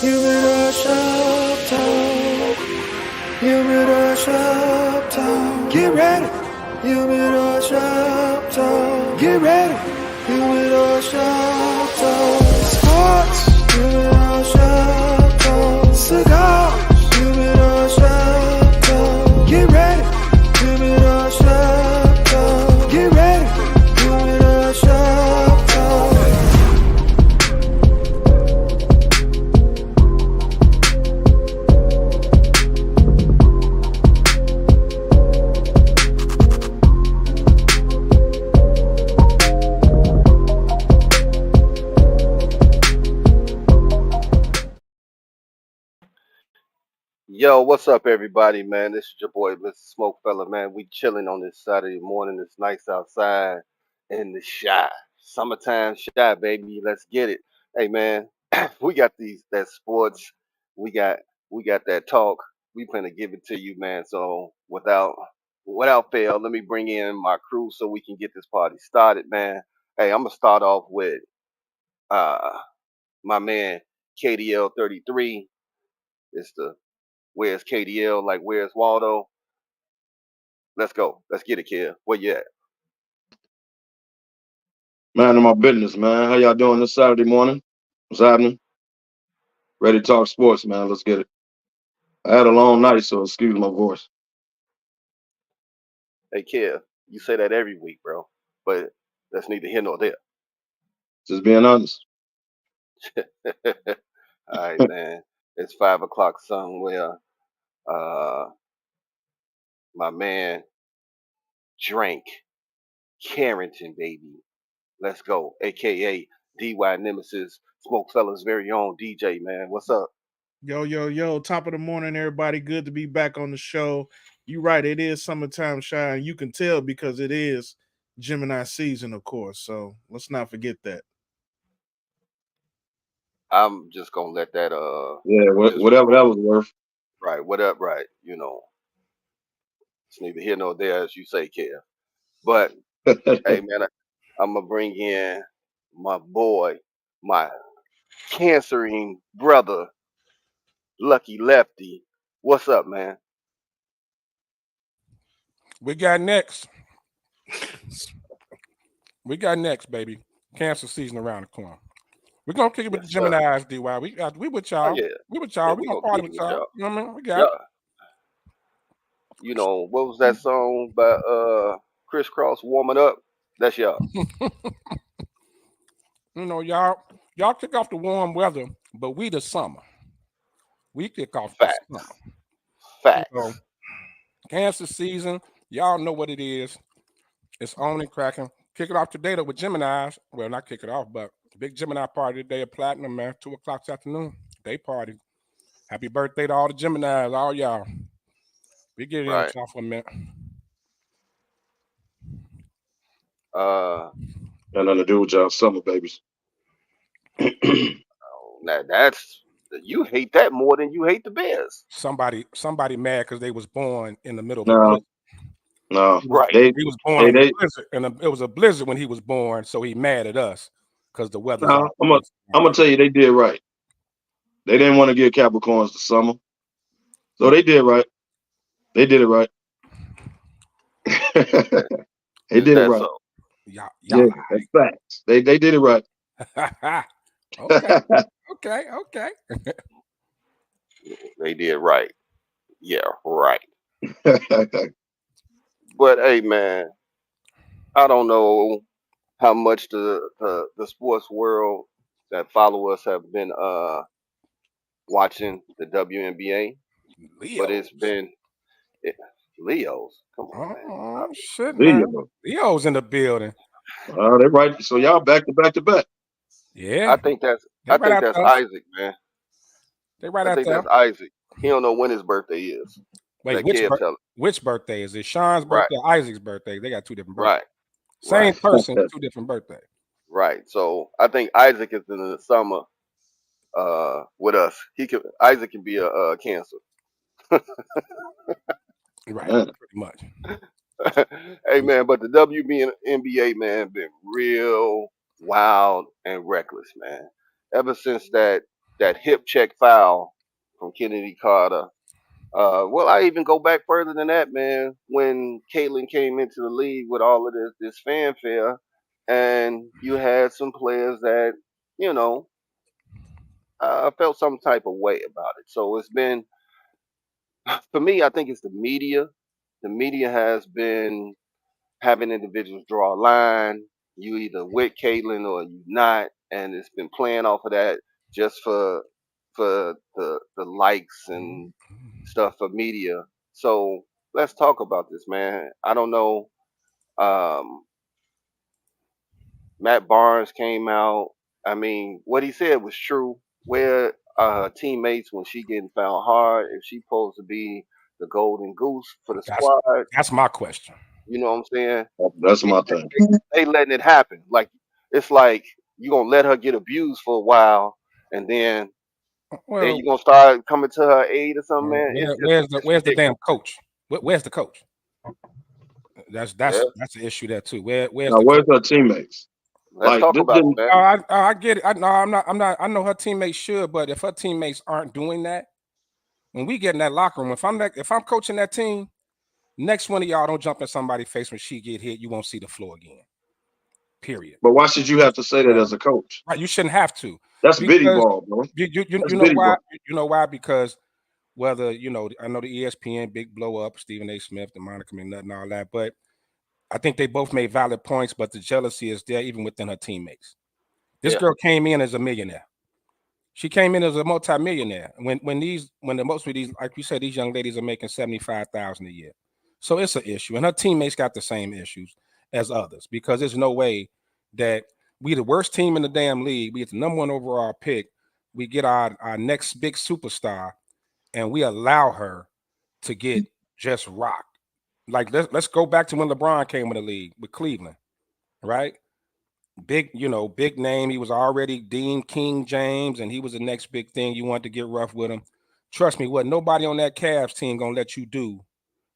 Humidor shop talk. Humidor shop talk. Get ready. Humidor shop talk. Get ready. Humidor shop talk. Sports. Humidor shop talk. Cigars. Humidor shop talk. Get ready. Humidor shop talk. Get ready. Humidor shop talk. Yo, what's up, everybody, man? This is your boy, Mr. SmokeFella, man. We chilling on this Saturday morning. It's nice outside in the shy. Summertime shy, baby. Let's get it. Hey, man, we got that sports. We got we got that talk. We finna give it to you, man. So without fail, let me bring in my crew so we can get this party started, man. Hey, I'm gonna start off with uh my man KDL 33. It's the Where's KDL? Like, where's Waldo? Let's go. Let's get it, kid. Where you at? Man, in my business, man. How y'all doing this Saturday morning? What's happening? Ready to talk sports, man. Let's get it. I had a long night, so excuse my voice. Hey, kid, you say that every week, bro. But that's neither here nor there. Just being honest. All right, man. It's 5 o'clock somewhere. Uh, my man Drank Carrington, baby. Let's go. AKA DY Nemesis, SmokeFellas' very own DJ, man. What's up? Yo. Top of the morning, everybody. Good to be back on the show. You right, it is summertime shine. You can tell because it is Gemini season, of course. So let's not forget that. I'm just gonna let that Yeah, just whatever that roll. was worth. Right, what up, right? It's neither here nor there, as you say, kid. But hey, man, I'm gonna bring in my boy, my cancering brother, Lucky Lefty. What's up, man? We got next. We got next, baby. Cancer season around the corner. We're gonna kick it with the Yes, sir. Gemini's, DY. We with Oh y'all. yeah, We with yeah. y'all. We We gonna gonna party kick it with with y'all. y'all. You know what I mean? We got it. Yeah, what was that song by Crisscross warming up? That's y'all. You know, y'all kick off the warm weather, but we the summer. We kick off the summer. Facts, You know, facts. cancer season. Y'all know what it is. It's on and cracking. Kick it off today though with Gemini's. Well, not kick it off, but big Gemini party today at Platinum, man. 2 o'clock this afternoon. Day party. Happy birthday to all the Geminis, all y'all. We get in Right. y'all for a minute. Uh, Got nothing to do with y'all summer babies. now that's you hate that more than you hate the Bears. Somebody mad because they was born in the middle of a no, blizzard. no. Right. He was born Hey, in a they blizzard, and it was a blizzard when he was born, so he mad at us because the weather's no, all I'm gonna crazy. I'm gonna tell you they did right. They didn't want to give Capricorns the summer. So they did right. They did it right. They Is did it that right. so? Yeah, Y'all. that's facts. They did it right. Okay, okay. They did right. Yeah, right. But hey, man, I don't know how much the sports world that follow us have been watching the WNBA, but it's Leos. been it, Leos. Come on, man. Oh shit, man. Leo. Leo's in the building. They right. So y'all back to back to back. Yeah, I think that's they I right think out that's there. Isaac, man. They right I out think there. that's Isaac. He don't know when his birthday is. Wait, That Kev tell him. which birthday is it? Sean's Right, birthday or Isaac's birthday? They got two different birthdays. right, Same right, person, two different birthdays. right. So I think Isaac is in the summer with us. Isaac can be a Cancer. Right, Man. pretty much. Hey man, but the WNBA man been real wild and reckless, man. Ever since that that hip check foul from Kennedy Carter. Well, I even go back further than that, man. When Caitlin came into the league with all of this fanfare, and you had some players that you know felt some type of way about it. So it's been for me. I think it's the media. The media has been having individuals draw a line. You either with Caitlin or you not, and it's been playing off of that just for the likes and stuff for media. So let's talk about this, man. I don't know. Um, Matt Barnes came out. I mean, what he said was true. Where her teammates when she getting found hard, if she supposed to be the golden goose for the That's squad, that's my question. you know what I'm saying? That's my thing. They letting it happen. Like it's like you gonna let her get abused for a while, and then Well, you gonna start coming to her aid or something, man. It's just where's the damn ridiculous. coach? Where's the coach? That's Yeah, that's the issue there too. Where's Now, the where's coach? her teammates? let's Like talk this about it, didn't. man. I get it. No, I'm not. I know her teammates should, but if her teammates aren't doing that, when we get in that locker room, if I'm coaching that team, next one of y'all don't jump in somebody's face when she get hit, you won't see the floor again. Period. But why should you have to say that as a coach? Right, you shouldn't have to, That's bitty because ball, bro. you That's know bitty why? ball. You know why? Because whether I know the ESPN big blow up, Stephen A. Smith, the Monica McNutt, and all that, but I think they both made valid points. But the jealousy is there even within her teammates. This Yeah, girl came in as a millionaire. She came in as a multimillionaire. When the most of these, like you said, these young ladies are making $75,000 a year. So it's an issue. And her teammates got the same issues as others, because there's no way that we the worst team in the damn league. We get the #1 overall pick. We get our next big superstar, and we allow her to get just rocked. Like let's go back to when LeBron came in the league with Cleveland, right? Big name. He was already deemed King James, and he was the next big thing. You want to get rough with him. Trust me, what nobody on that Cavs team gonna let you do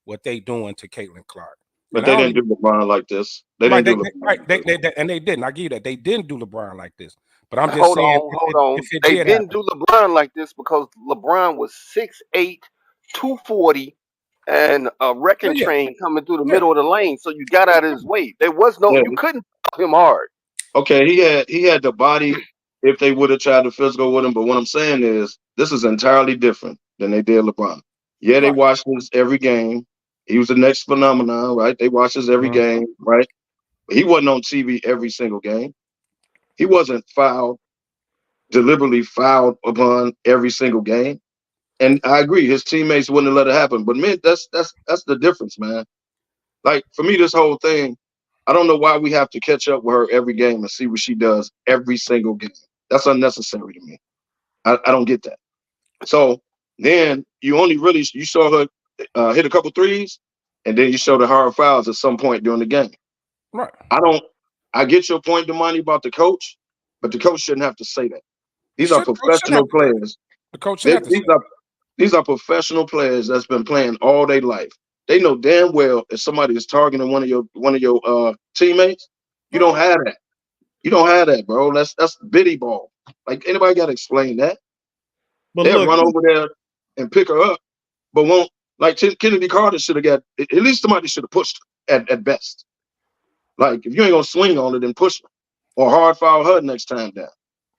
what they doing to Caitlin Clark. But And they I don't didn't even, do LeBron like this. They right, didn't do LeBron right, like this. and they didn't. I give you that. They didn't do LeBron like this. But I'm just hold saying, on, hold on. if it They did didn't happen, do LeBron like this because LeBron was 6'8", 240, and a oh wrecking yeah, train coming through the yeah, middle of the lane. So you got out of his way. There was no, Yeah. you couldn't foul him hard. Okay, he had the body if they would have tried to physical with him. But what I'm saying is this is entirely different than they did LeBron. Yeah, they right. watched his every game. He was the next phenomenon, right? They watched his every Mhm. game, right? But he wasn't on TV every single game. He wasn't deliberately fouled upon every single game. And I agree, his teammates wouldn't have let it happen. But man, that's the difference, man. Like for me, this whole thing, I don't know why we have to catch up with her every game and see what she does every single game. That's unnecessary to me. I don't get that. So then you saw her hit a couple threes, and then you show the hard fouls at some point during the game. Right. I get your point, Damani, about the coach, but the coach shouldn't have to say that. These are Coach shouldn't have professional to say players. The coach shouldn't have to say These are professional players that's been playing all their life. They know damn well if somebody is targeting one of your teammates, you Right. don't have that. You don't have that, bro. That's bitty ball. Like anybody got to explain that. But They'll look, run over there and pick her up, but won't. Like Kennedy Carter should have got at least somebody should have pushed her at best. Like if you ain't gonna swing on it, then push her or hard foul her next time down.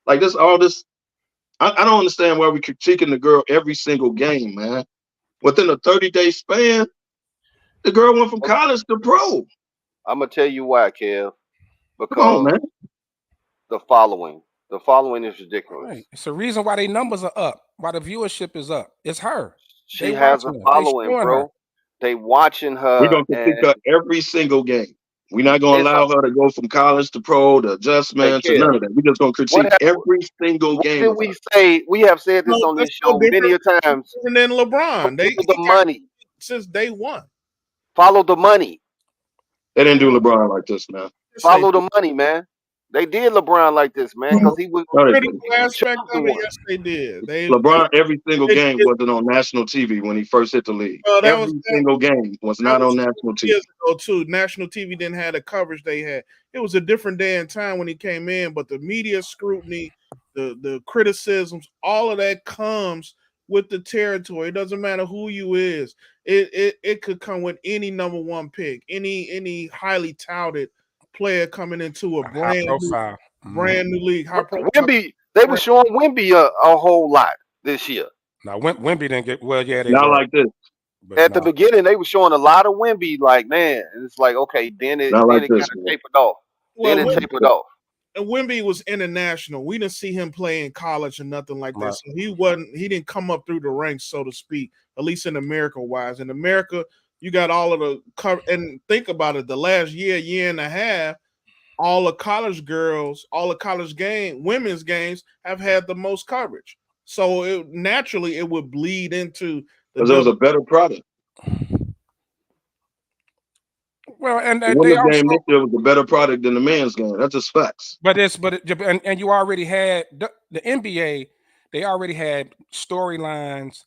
Like all this. I don't understand why we critiquing the girl every single game, man. Within a 30-day span, the girl went from college to pro. I'm gonna tell you why, Kev. Come on, Because man. the following, the following is ridiculous. Right. It's the reason why their numbers are up, why the viewership is up. It's her. They She has a watching her. They following, showing her. bro. They watching We're her, gonna critique and her every single game. We're not gonna it's a allow her to go from college to pro, to hey, adjustment, to Kev. none of that. We're just gonna What critique happened? every single What game did of we her. say? We have said this no, on that's this no show many different, a times. different than LeBron. Follow He the got money. since day one. Follow the money. They didn't do LeBron like this, man. Yes, they Follow did. the money, man. They did LeBron like this, man, From because he was No, they critical didn't. he the aspect of chosen it, one. yes, they did. LeBron, every single It, game it, wasn't on national TV when he first hit the league. well, Every single game was that not on was national TV. years ago too. National TV didn't have the coverage they had. It was a different day and time when he came in, but the media scrutiny the criticisms, all of that comes with the territory. It doesn't matter who you is. It could come with any number one pick, any highly touted player coming into a High profile. brand new league. High profile. Wimby, they were showing Wimby a whole lot this year. Now Wimby didn't get yeah, they Not were. like this. But At the beginning, they were showing a lot of Wimby, like, man, and it's like, okay, then it Not like kind this, of man. tapered off. Well, Then it tapered off. And Wimby was international. We didn't see him play in college or nothing like that. Right. So he didn't come up through the ranks, so to speak, at least in America wise. In America, you got all of the cover, and think about it, the last year and a half, all the college girls, all the college women's games have had the most coverage. So naturally it would bleed into Because it was a better product. Well, and The they women's also, game this year was a better product than the men's game. That's just facts. and you already had the NBA. They already had storylines,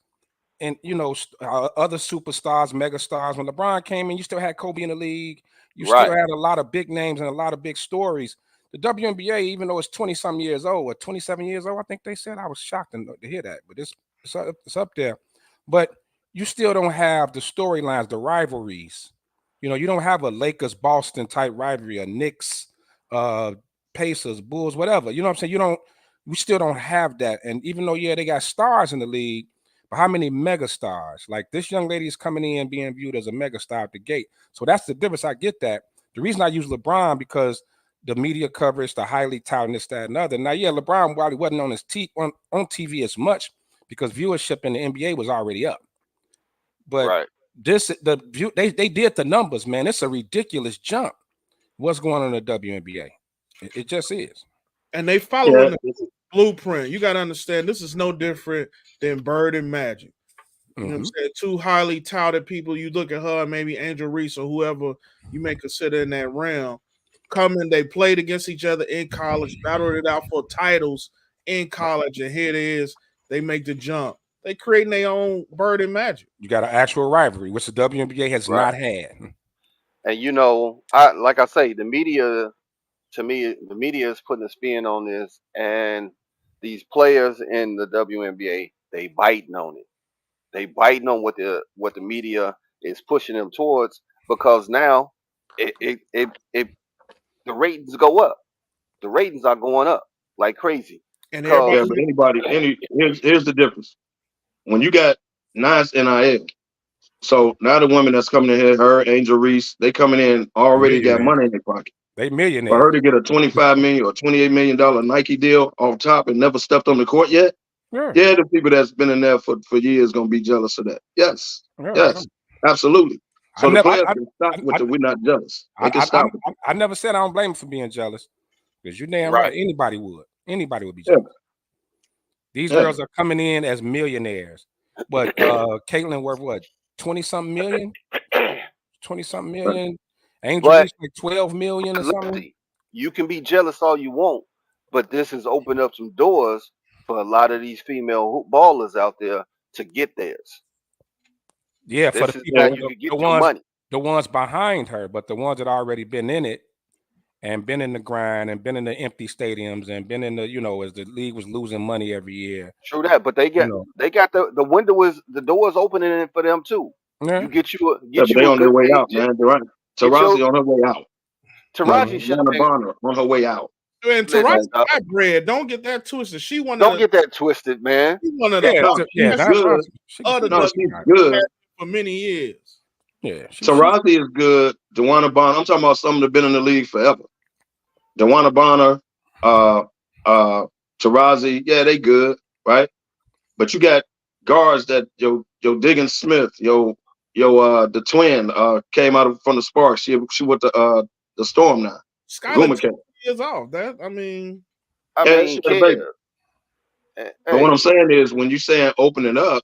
and other superstars, megastars. When LeBron came in, you still had Kobe in the league. You still had a lot of big names and a lot of big stories. The WNBA, even though it's 20-some years old or 27 years old, I think they said, I was shocked to hear that, but it's up there. But you still don't have the storylines, the rivalries. You don't have a Lakers Boston type rivalry, a Knicks, Pacers, Bulls, whatever. You know what I'm saying? We still don't have that. And even though they got stars in the league, but how many mega stars? Like this young lady is coming in being viewed as a mega star at the gate. So that's the difference. I get that. The reason I use LeBron because the media coverage, the highly touted this, that, and other. Now, LeBron while he wasn't on his on TV as much because viewership in the NBA was already up. But they did the numbers, man. It's a ridiculous jump. What's going on in the WNBA? It just is. And they following the blueprint. You got to understand, this is no different than Bird and Magic. You know what I'm saying? Two highly touted people. You look at her, maybe Angel Reese or whoever you may consider in that realm. They played against each other in college, battled it out for titles in college, and here it is. They make the jump. They creating their own Bird and Magic. You got an actual rivalry, which the WNBA has not had. And like I say, the media, to me, the media is putting a spin on this, and these players in the WNBA, they biting on it. They biting on what the media is pushing them towards, because now the ratings go up. The ratings are going up like crazy. And here's the difference. When you got nice NIL, so now the women that's coming in here, her, Angel Reese, they coming in already got money in their pocket. They millionaires. For her to get a $25 million or $28 million Nike deal off top and never stepped on the court yet, the people that's been in there for years gonna be jealous of that. Yes, absolutely. So the players can stop with we're not jealous. They can stop. I never said I don't blame them for being jealous, because you're damn right. Anybody would be jealous. These girls are coming in as millionaires, but Caitlin worth what, 20-something million? 20-something million. Angel Reese like 12 million or something. You can be jealous all you want, but this has opened up some doors for a lot of these female ballers out there to get theirs. Yeah, for the people, the ones behind her, but the ones that already been in it and been in the grind and been in the empty stadiums and been in the, as the league was losing money every year. True that, but they got the window is the doors opening for them too. Yeah. You get you they on their way out, man. Taraji on her way out. Taraji Bonner on her way out. And Taraji got bread. Don't get that twisted. Don't get that twisted, man. She's one of the she's good for many years. Yeah, Taraji is good. DeWanna Bonner. I'm talking about some that have been in the league forever. DeWanna Bonner, Taraji. Yeah, they good, right? But you got guards that yo Diggins Smith, the twin came out from the Sparks. She with the Storm now. Skylar 2 years off. That I mean, but what I'm saying is, when you saying opening up,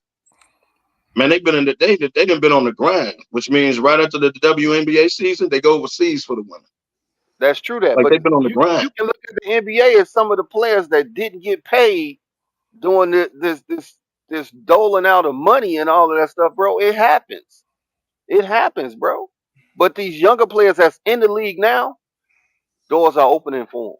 man, they've been they done been on the grind, which means right after the WNBA season, they go overseas for the women. That's true. But they've been on the grind. You can look at the NBA as some of the players that didn't get paid doing this doling out of money and all of that stuff, bro. It happens. It happens, bro. But these younger players that's in the league now, doors are opening for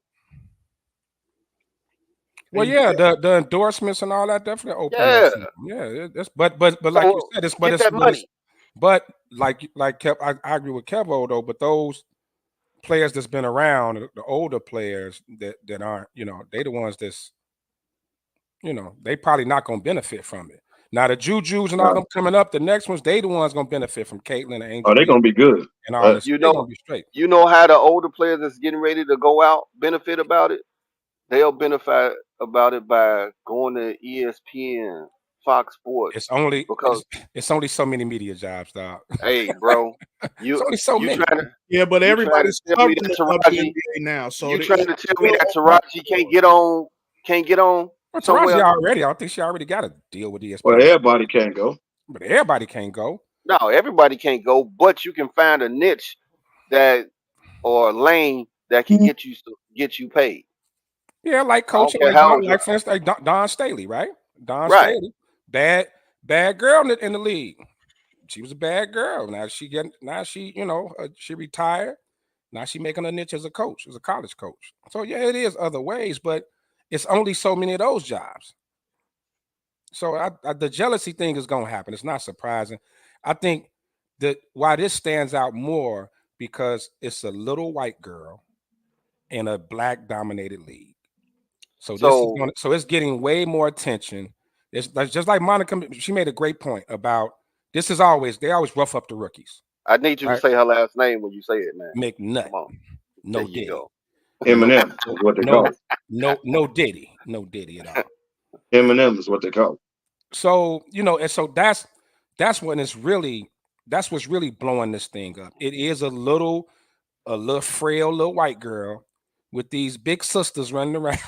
them. Well, yeah, the endorsements and all that definitely open up. Yeah, it's, but like you said, but like Kev, I agree with Kevo though. But those players that's been around, the older players that aren't, they the ones that's, they probably not gonna benefit from it. Now the Jujus and all them coming up, the next ones, they the ones gonna benefit from Caitlin and Angel. Oh, they're gonna be good and all this. You They know, gonna be straight. you know how the older players that's getting ready to go out benefit about it. They'll benefit about it by going to ESPN, Fox Sports. It's only so many media jobs, dog. Hey, bro, it's only so many. But everybody's covering the WNBA now. So you trying to tell me that Taraji can't get on? Well, Taraji already. I think she already got a deal with ESPN. Well, everybody can't go. But everybody can't go. No, everybody can't go. But you can find a niche or a lane that can get you paid. Yeah, like coaching, like for instance, like Don Staley, right? Staley, bad girl in the league. She was a bad girl. Now she retired. Now she making a niche as a coach, as a college coach. So yeah, it is other ways, but it's only so many of those jobs. So the jealousy thing is gonna happen. It's not surprising. I think that why this stands out more because it's a little white girl in a black dominated league. So it's getting way more attention. It's just like Monica. She made a great point about this. They always rough up the rookies. I need you to say her last name when you say it, man. McNutt. No Diddy. Eminem is what they call it. No Diddy. No Diddy at all. Eminem is what they call it. So and so that's what's really blowing this thing up. It is a little frail little white girl with these big sisters running around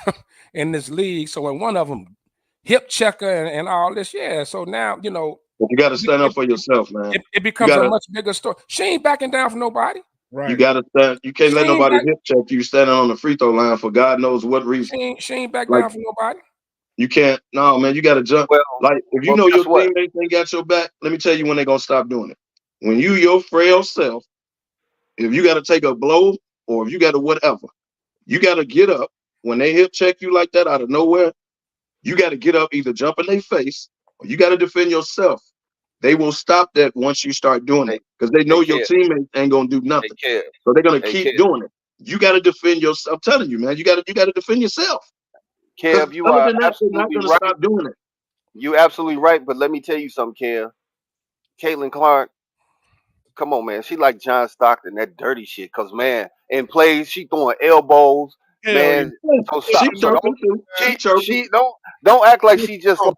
in this league. So when one of them hip checker and all this, so now but you got to stand up for yourself, man. It becomes a much bigger story. She ain't backing down for nobody. Right. You got to stand. You can't let nobody hip check you standing on the free throw line for God knows what reason. She ain't back down for nobody. You can't. No, man. You got to jump. Like if you know your teammates ain't got your back, let me tell you when they're gonna stop doing it. When your frail self, if you got to take a blow or if you got to whatever, you got to get up when they hip check you like that out of nowhere. You got to get up, either jump in their face or you got to defend yourself. They will stop that once you start doing it because they know your teammates ain't gonna do nothing. So they're gonna keep doing it. You got to defend yourself. I'm telling you, man. You got to defend yourself. Kev, you are absolutely not gonna stop doing it. You absolutely right. But let me tell you something, Kev. Caitlin Clark, come on, man. She like John Stockton, that dirty shit. Cause man, in plays she throwing elbows. Man, so stop. She don't act like she just like,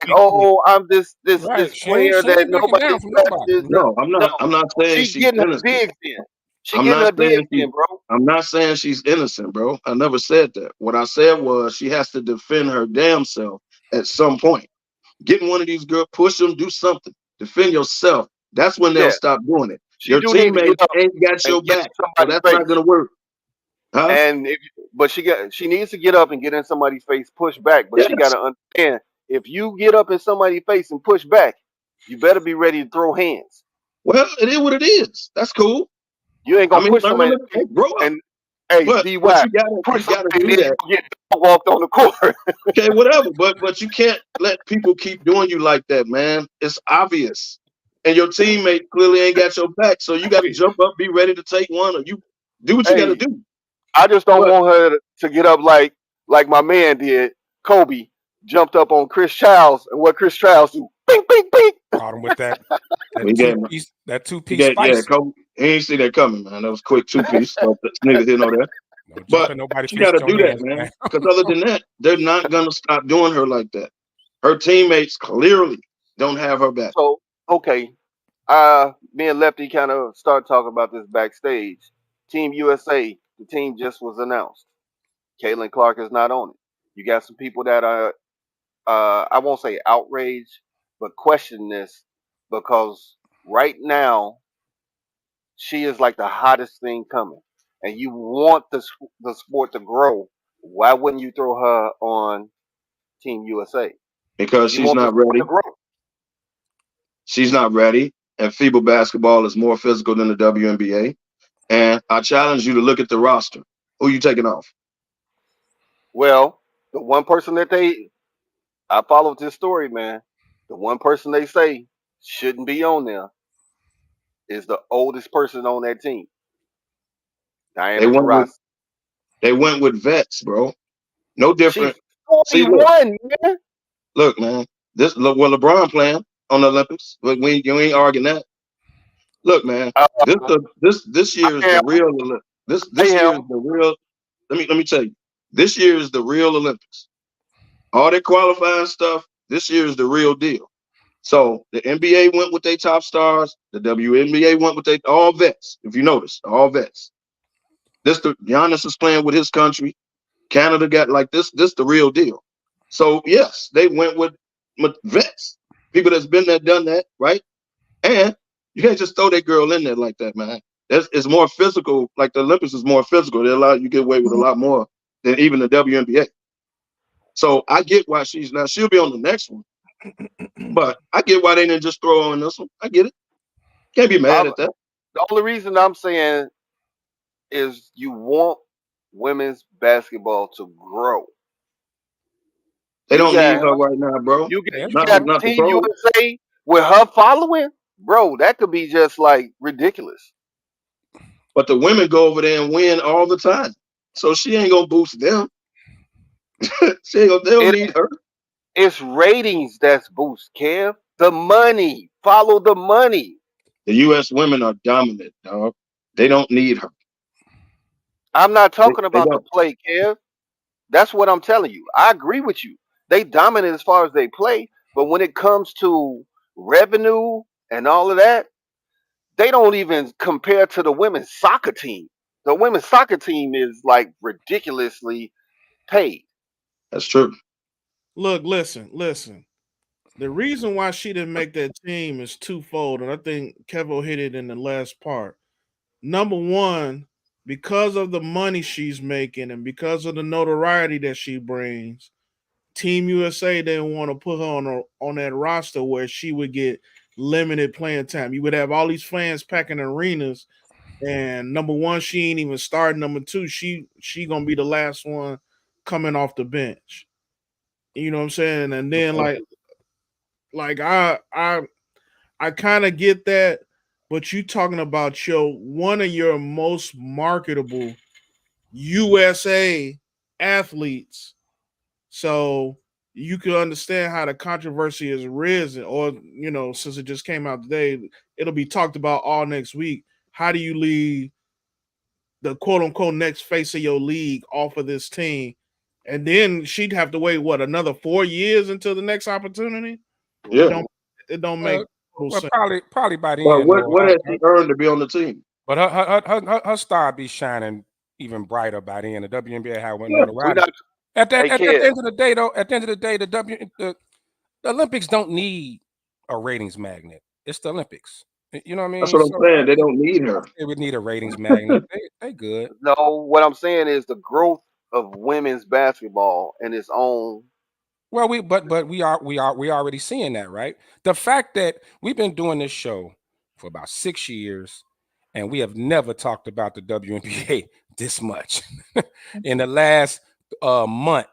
I'm this player that nobody expects. No, I'm not saying she's getting her digs in. She getting her digs in, bro. I'm not saying she's innocent, bro. I never said that. What I said was she has to defend her damn self at some point. Getting one of these girls, push them, do something. Defend yourself. That's when they'll stop doing it. Your teammates ain't got your back, so that's not gonna work. Huh? And she needs to get up and get in somebody's face, push back. But she got to understand, if you get up in somebody's face and push back, you better be ready to throw hands. Well, it is what it is. That's cool. You ain't gonna push somebody. Grow up. And hey, but you gotta do that. Get walked on the court. Okay, whatever. But you can't let people keep doing you like that, man. It's obvious. And your teammate clearly ain't got your back. So you gotta jump up, be ready to take one, or you do what you gotta do. I just don't want her to get up like my man did. Kobe jumped up on Chris Childs, and what Chris Childs do? Bing, bing, bing. Caught him with that two-piece spice. Yeah, Kobe, he ain't see that coming, man. That was quick two-piece. Niggas didn't know that. But you got to do that, man. Because other than that, they're not going to stop doing her like that. Her teammates clearly don't have her back. So, okay. Me and Lefty kind of start talking about this backstage. Team USA, the team just was announced. Caitlin Clark is not on it. You got some people that are, I won't say outraged, but question this because right now she is like the hottest thing coming, and you want the sport to grow. Why wouldn't you throw her on Team USA? Because she's not ready. She's not ready, and FIBA basketball is more physical than the WNBA. And I challenge you to look at the roster. Who you taking off? Well, The one person that I followed this story, man. The one person they say shouldn't be on there is the oldest person on that team, They Diana went with Taurasi. they went with vets, bro. No She different. See, look, 41, man. look, man. LeBron playing on the Olympics, but you ain't arguing that. Look, man. Uh, This I year is the am. real. I This year is am. the real. Let me tell you. This year is the real Olympics. All that qualifying stuff. This year is the real deal. So the NBA went with their top stars. The WNBA went with their all vets. If you notice, all vets. Giannis is playing with his country. Canada got like this. This the real deal. So yes, they went with vets, people that's been there, done that, right? And you can't just throw that girl in there like that, man. It's more physical. Like the Olympics is more physical. They allow you to get away with a lot more than even the WNBA. So I get why she'll be on the next one, but I get why they didn't just throw her on this one. I get it. Can't be mad I'm, at that. the only reason I'm saying is you want women's basketball to grow. They You don't need got her right now, bro. you Yeah, got, it's you Not got true. not the Team pros. USA with her following, bro. That could be just like ridiculous. But the women go over there and win all the time. So she ain't gonna boost them. They don't It need her. it's ratings that's boost, Kev. The money. Follow the money. The US women are dominant, dog. They don't need her. I'm not talking They about the don't. play, Kev. That's what I'm telling you. I agree with you. They dominate as far as they play, but when it comes to revenue and all of that, they don't even compare to the women's soccer team. The women's soccer team is like ridiculously paid. That's true. Look, listen. The reason why she didn't make that team is twofold, and I think Kevo hit it in the last part. Number one, because of the money she's making and because of the notoriety that she brings, Team USA didn't want to put her on that roster where she would get limited playing time. You would have all these fans packing arenas, and number one, she ain't even starting. Number two, she gonna be the last one coming off the bench. You know what I'm saying? And then like I kind of get that, but you talking about one of your most marketable USA athletes. So you can understand how the controversy has risen, or since it just came out today, it'll be talked about all next week. How do you lead the quote unquote next face of your league off of this team? And then she'd have to wait another 4 years until the next opportunity. It Yeah. Mhm. don't it don't make Well, total well, sense. probably by But then, what though. what has she earned to be on the team? But her star be shining even brighter by then. The WNBA had one Yeah. We notoriety. not Hey At the kid. end of the day, though, at the end of the day, the Olympics don't need a ratings magnet. It's the Olympics. You know what I That's mean? what I'm So saying. They don't need her. they would need a ratings magnet. They good. No, what I'm saying is the growth of women's basketball in its own. Well, we already seeing that, right? The fact that we've been doing this show for about 6 years, and we have never talked about the WNBA this much in the last month,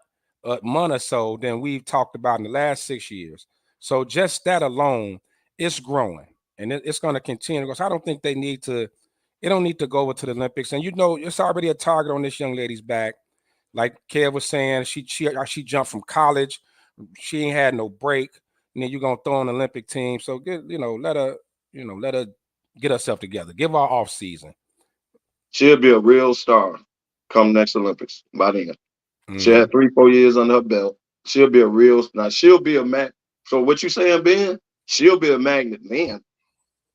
month or so than we've talked about in the last 6 years. So just that alone, it's growing, and it's going to continue because I don't think they need to. They don't need to go over to the Olympics, and it's already a target on this young lady's back. Like Kev was saying, she jumped from college. She ain't had no break. And then you're gonna throw an Olympic team. So let her get herself together. Give her off season. She'll be a real star come next Olympics by then. She Mm-hmm. had 3-4 years under her belt. She'll be a real now. She'll be a mag. So what you saying, Ben? She'll be a magnet then.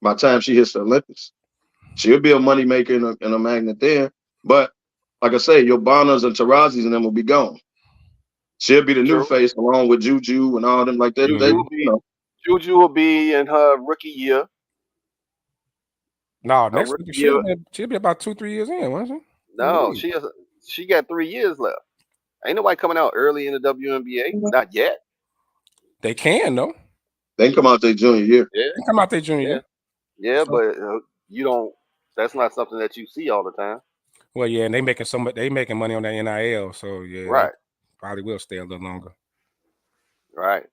By the time she hits the Olympics, she'll be a money maker and a magnet there. But like I say, your Bonnas and Tarazi's and them will be gone. She'll be the new True. face along with Juju and all them like that. They, Juju Mm-hmm. will be Juju will be in her rookie year. No, Her next rookie year. she'll be about 2-3 years in, wasn't she? In the No, league. she got 3 years left. Ain't nobody coming out early in the WNBA. Not yet. They can though. they can come out their junior year. Yeah, They come out their junior yeah, year. yeah. So, But you don't. That's not something that you see all the time. well, yeah, and they making so much. They making money on that NIL. So yeah, Right. probably will stay a little longer. Right.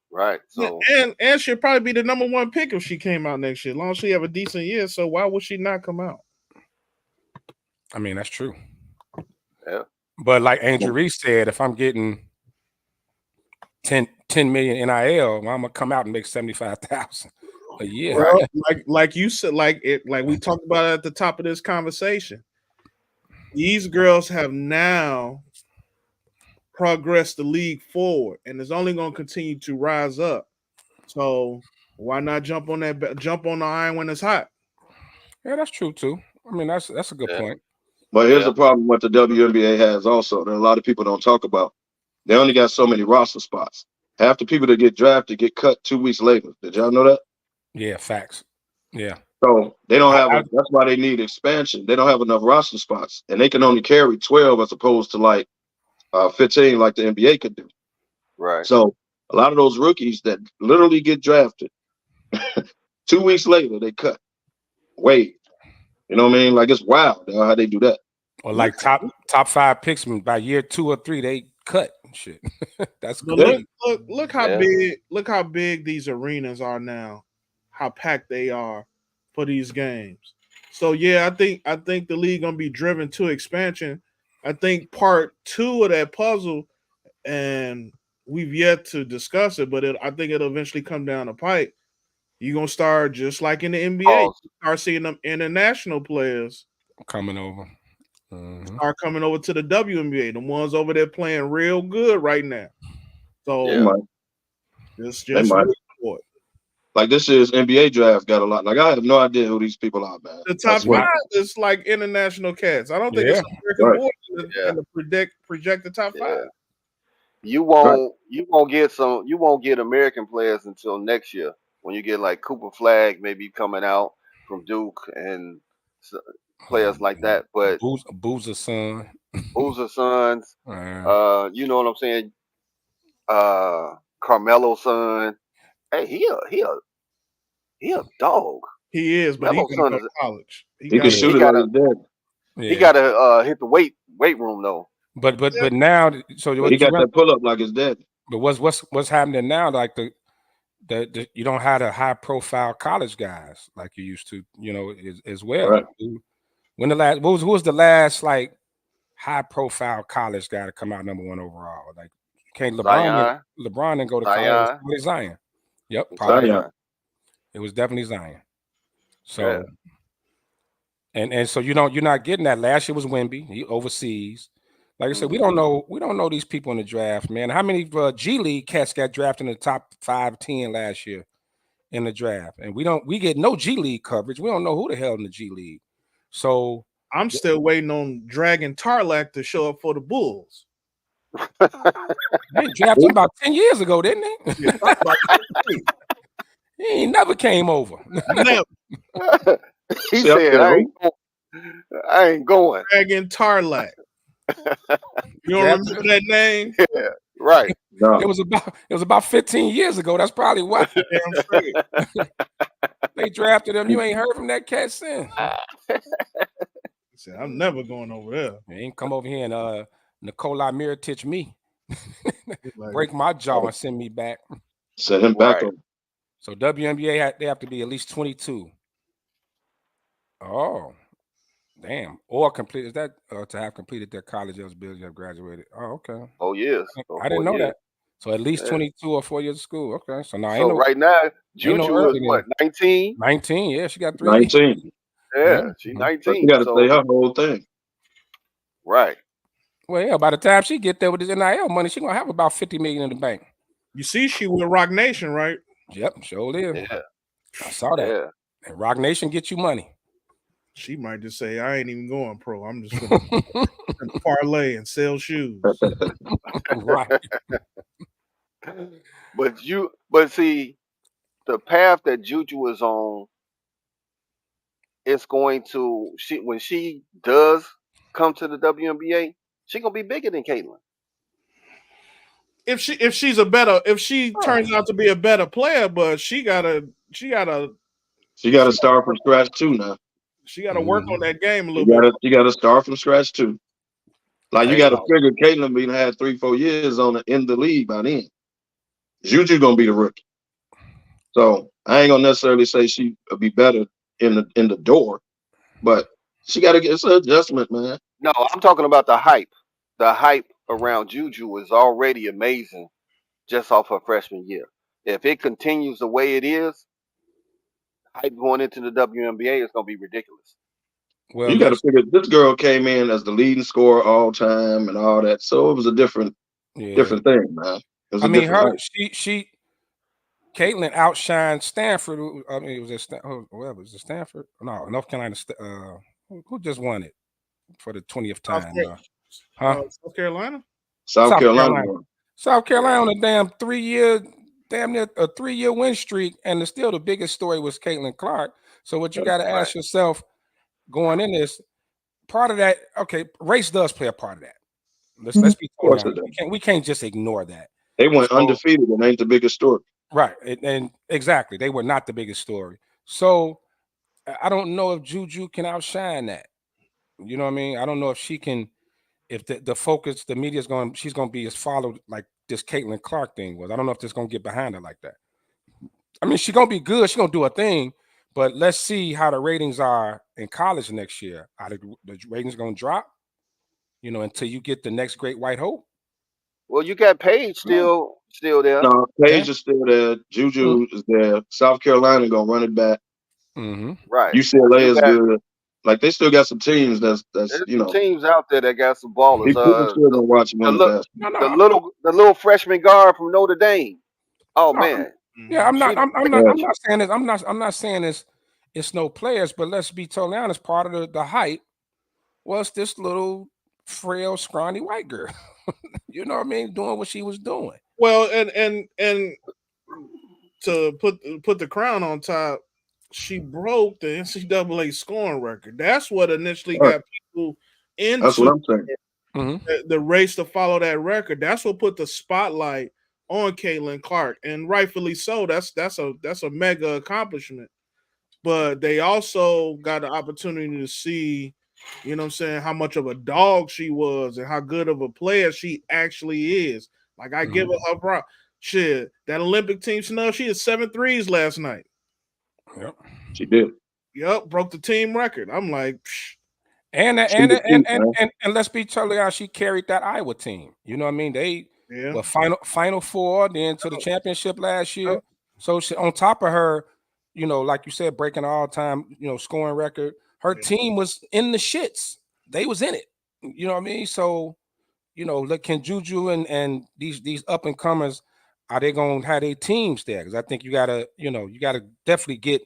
So and she'll probably be the number 1 pick if she came out next year. As long as she have a decent year, so why would she not come out? I mean, that's true. yeah. But like Angel Reese said, if I'm getting 10 million NIL, well, I'm gonna come out and make 75,000 a year. Well, like you said, like we talked about at the top of this conversation. These girls have now progressed the league forward, and it's only going to continue to rise up. So why not jump on the iron when it's hot? Yeah, that's true too. I mean, that's a good point. But here's the problem what the WNBA has also that a lot of people don't talk about. They only got so many roster spots. Half the people that get drafted get cut 2 weeks later. Did y'all know that? Yeah, facts. Yeah. So they don't have that's why they need expansion. They don't have enough roster spots, and they can only carry 12 as opposed to like 15 like the NBA could do. Right. So a lot of those rookies that literally get drafted 2 weeks later, they cut. Wait. You know what I mean? Like, it's wild how they do that. Or like top 5 picks by year 2 or 3, they cut shit. That's good. Look how big these arenas are now, how packed they are for these games. So yeah, I think the league gonna be driven to expansion. I think part 2 of that puzzle, and we've yet to discuss it, but I think it'll eventually come down the pipe. You're gonna start just like in the NBA, start seeing them international players coming over. Start coming over to the WNBA. The ones over there playing real good right now. So just wait for it. Like this year's NBA draft got a lot. Like I have no idea who these people are, man. The top 5 is like international cats. I don't think it's American boys in the projected top 5. You won't get American players until next year when you get like Cooper Flag maybe coming out from Duke and players like that. But Boozer's son. You know what I'm saying? Carmelo's son. Hey, he a dog. He is, but he's going to college. He can shoot it on his dead. He got to hit the weight room though. But now, so he got that pull up like his dad. But what's happening now? Like the you don't have the high profile college guys like you used to, you know, as well. Right. When the last who was the last like high profile college guy to come out number 1 overall? Like LeBron didn't go to college. Zion. Yep. Zion. It was definitely Zion. So and so you're not getting that. Last year was Wemby. He overseas. Like I said, we don't know these people in the draft, man. How many G League cats got drafted in the top 5, 10 last year in the draft? And we get no G League coverage. We don't know who the hell in the G League. So I'm still waiting on Dragon Tarlac to show up for the Bulls. They drafted him about 10 years ago, didn't they? He ain't never came over. Never. He said, I ain't going. Dragon Tarlac. You don't remember that name? Yeah, right. No. It was about 15 years ago. That's probably why. They drafted him. You ain't heard from that cat since. He said, I'm never going over there. He ain't come over here and Nikolai Mirotic me. Break my jaw and send me back. Set him back on. So WNBA they have to be at least 22. Oh. Damn, or complete is that to have completed their college eligibility, have graduated. Oh, okay. Oh yes, I didn't know that. So at least 22 or 4 years of school. Okay, so now right now Juju is what 19. 19, yeah, she got 3. 19. Yeah, she's 19. So she got to say her whole thing. Right. Well, yeah. By the time she get there with this NIL money, she gonna have about 50 million in the bank. You see, she with Rock Nation, right? Yep, sure is. Yeah, I saw that. Yeah. And Rock Nation get you money. She might just say, I ain't even going pro. I'm just going to parlay and sell shoes. Right. But see, the path that Juju is on, it's going to when she does come to the WNBA, she's gonna be bigger than Caitlin. If she turns out to be a better player, but she gotta start from scratch too now. She got to work on that game a little bit. You got to start from scratch too. Like you got to figure Caitlin being had 3-4 years on in the league by then. Juju gonna be the rookie. So I ain't gonna necessarily say she will be better in the door, but she got to get an adjustment, man. No, I'm talking about the hype. The hype around Juju is already amazing just off her freshman year. If it continues the way it is, hype going into the WNBA is gonna be ridiculous. Well, You got to figure this girl came in as the leading scorer all time and all that, so it was a different thing, man. It was I a mean, different her hype. Caitlin outshined Stanford. I mean, it was whoever was it Stanford? No, North Carolina. Who just won it for the 20th time? South Carolina. South Carolina. South Carolina on a damn 3-year, damn near a 3-year win streak, and still the biggest story was Caitlin Clark. So what you got to ask yourself going in this, part of that, okay, race does play a part of that. Let's be totally honest. We can't just ignore that. They went undefeated and ain't the biggest story. Right. And exactly. They were not the biggest story. So I don't know if Juju can outshine that. You know what I mean? I don't know if she can, if the focus, the media is going, she's going to be as followed like this Caitlin Clark thing was. I don't know if this going to get behind her like that. I mean, she's going to be good. She's going to do a thing, but let's see how the ratings are in college next year. Are the ratings going to drop, until you get the next great white hope? Well, you got Paige still there. No, Paige is still there. Juju is there. South Carolina gonna run it back. Right. UCLA is good. Like they still got some teams that's there's some teams out there that got some ballers. People still gonna watch women's basketball. The little freshman guard from Notre Dame. Oh man. Yeah, I'm not saying this. I'm not saying this. It's no players, but let's be totally honest. Part of the hype was this little frail, scrawny white girl. You know what I mean? Doing what she was doing. Well, and to put the crown on top, she broke the NCAA scoring record. That's what initially got people into That's what I'm saying. The race to follow that record. That's what put the spotlight on Caitlin Clark, and rightfully so. That's a mega accomplishment. But they also got the opportunity to see, how much of a dog she was and how good of a player she actually is. Like I give her props. Shit, that Olympic team snub, she had 7 threes last night. Yep, she did. Yep, broke the team record. I'm like, psh. And let's be totally honest, she carried that Iowa team. You know what I mean? They were final four, then to the championship last year. So she, on top of her, like you said, breaking the all-time, scoring record, her team was in the shits. They was in it. You know what I mean? So, look, can Juju and these up and comers, are they gonna have their teams there? Because I think you gotta definitely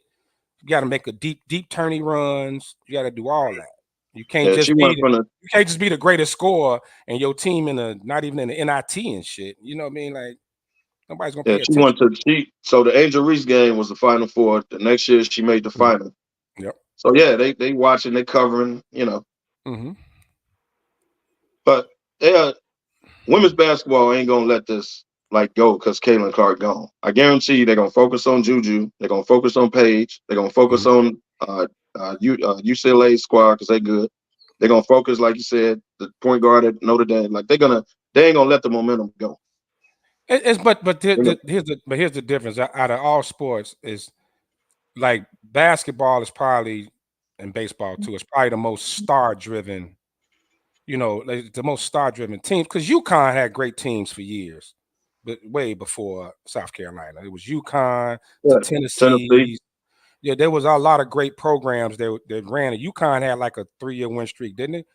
make a deep tourney runs. You gotta do all that. You can't just be the greatest scorer and your team not even in the NIT and shit. You know what I mean? Like nobody's gonna pay attention. So the Angel Reese game was the Final Four. The next year she made the final. Yep. So yeah, they watching, they covering, But women's basketball ain't gonna let this go because Caitlin Clark gone. I guarantee you they're gonna focus on Juju. They're gonna focus on Paige. They're gonna focus on UCLA squad because they good. They're gonna focus, like you said, the point guard at Notre Dame. Like they ain't gonna let the momentum go. Here's the difference. Out of all sports, is like basketball is probably, and baseball too, it's probably the most star-driven. The most star-driven teams, because UConn had great teams for years, but way before South Carolina. It was UConn, Tennessee. Yeah, there was a lot of great programs that ran it. UConn had like a 3-year win streak, didn't it?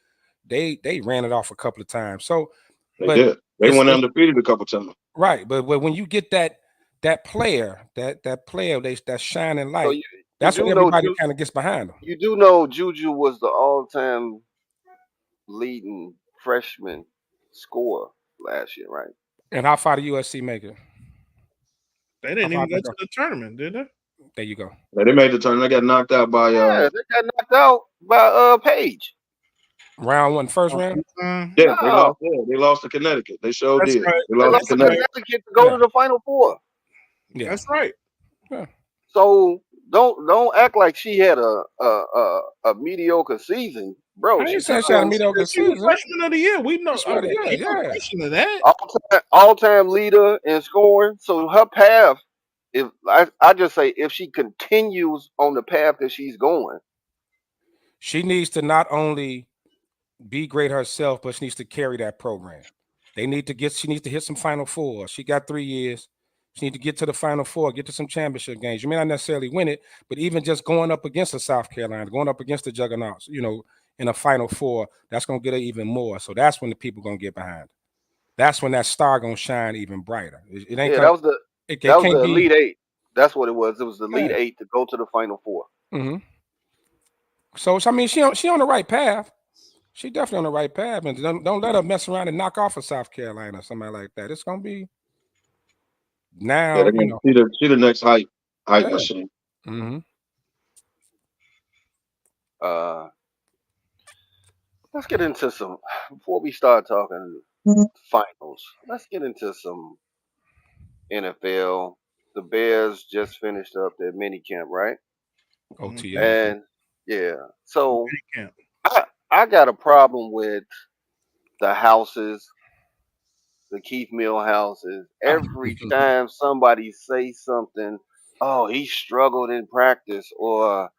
They ran it off a couple of times. So they went undefeated a couple times. Right, but when you get that player, that shining light, that's when everybody kind of gets behind them. You do know Juju was the all-time leading freshman scorer last year, right? And how far did USC make it? They didn't even go to the tournament, did they? There you go. Yeah, they made the tournament. They got knocked out by they got knocked out by Paige. Round one, first round? They lost to Connecticut. They sure did. Right. They lost to Connecticut to go to the Final Four. Yeah, that's right. Yeah. So don't act like she had a mediocre season. bro. I She ain't saying took she had a us mediocre She was season. freshman of the year. We know. Freshman of the year, Ain't no yeah. question of that. all-time leader in scoring. So her path, if I just say, if she continues on the path that she's going, She needs to not only be great herself, but she needs to carry that program. She needs to hit some Final Four. She got 3 years. She needs to get to the Final Four, get to some championship games. You may not necessarily win it, but even just going up against the South Carolina, going up against the Juggernauts, in a Final Four, that's going to get her even more. So that's when the people going to get behind her. That's when that star going to shine even brighter. It ain't yeah, gonna, it that was can't the be. Elite Eight. That's what it was. It was the Elite Yeah. Eight to go to the Final Four. Mm-hmm. So I mean, she on the right path. She definitely on the right path, and don't let her mess around and knock off of South Carolina or somebody like that. It's gonna be Yeah, now, they're gonna see the next hype Yeah. machine. Mm-hmm. Let's get into some before we start talking finals. Let's get into some NFL. The Bears just finished up their mini camp, right? OTA. And yeah, so Camp. I got a problem with the houses, the Keith Mill houses. Every time somebody says something, oh, he struggled in practice, or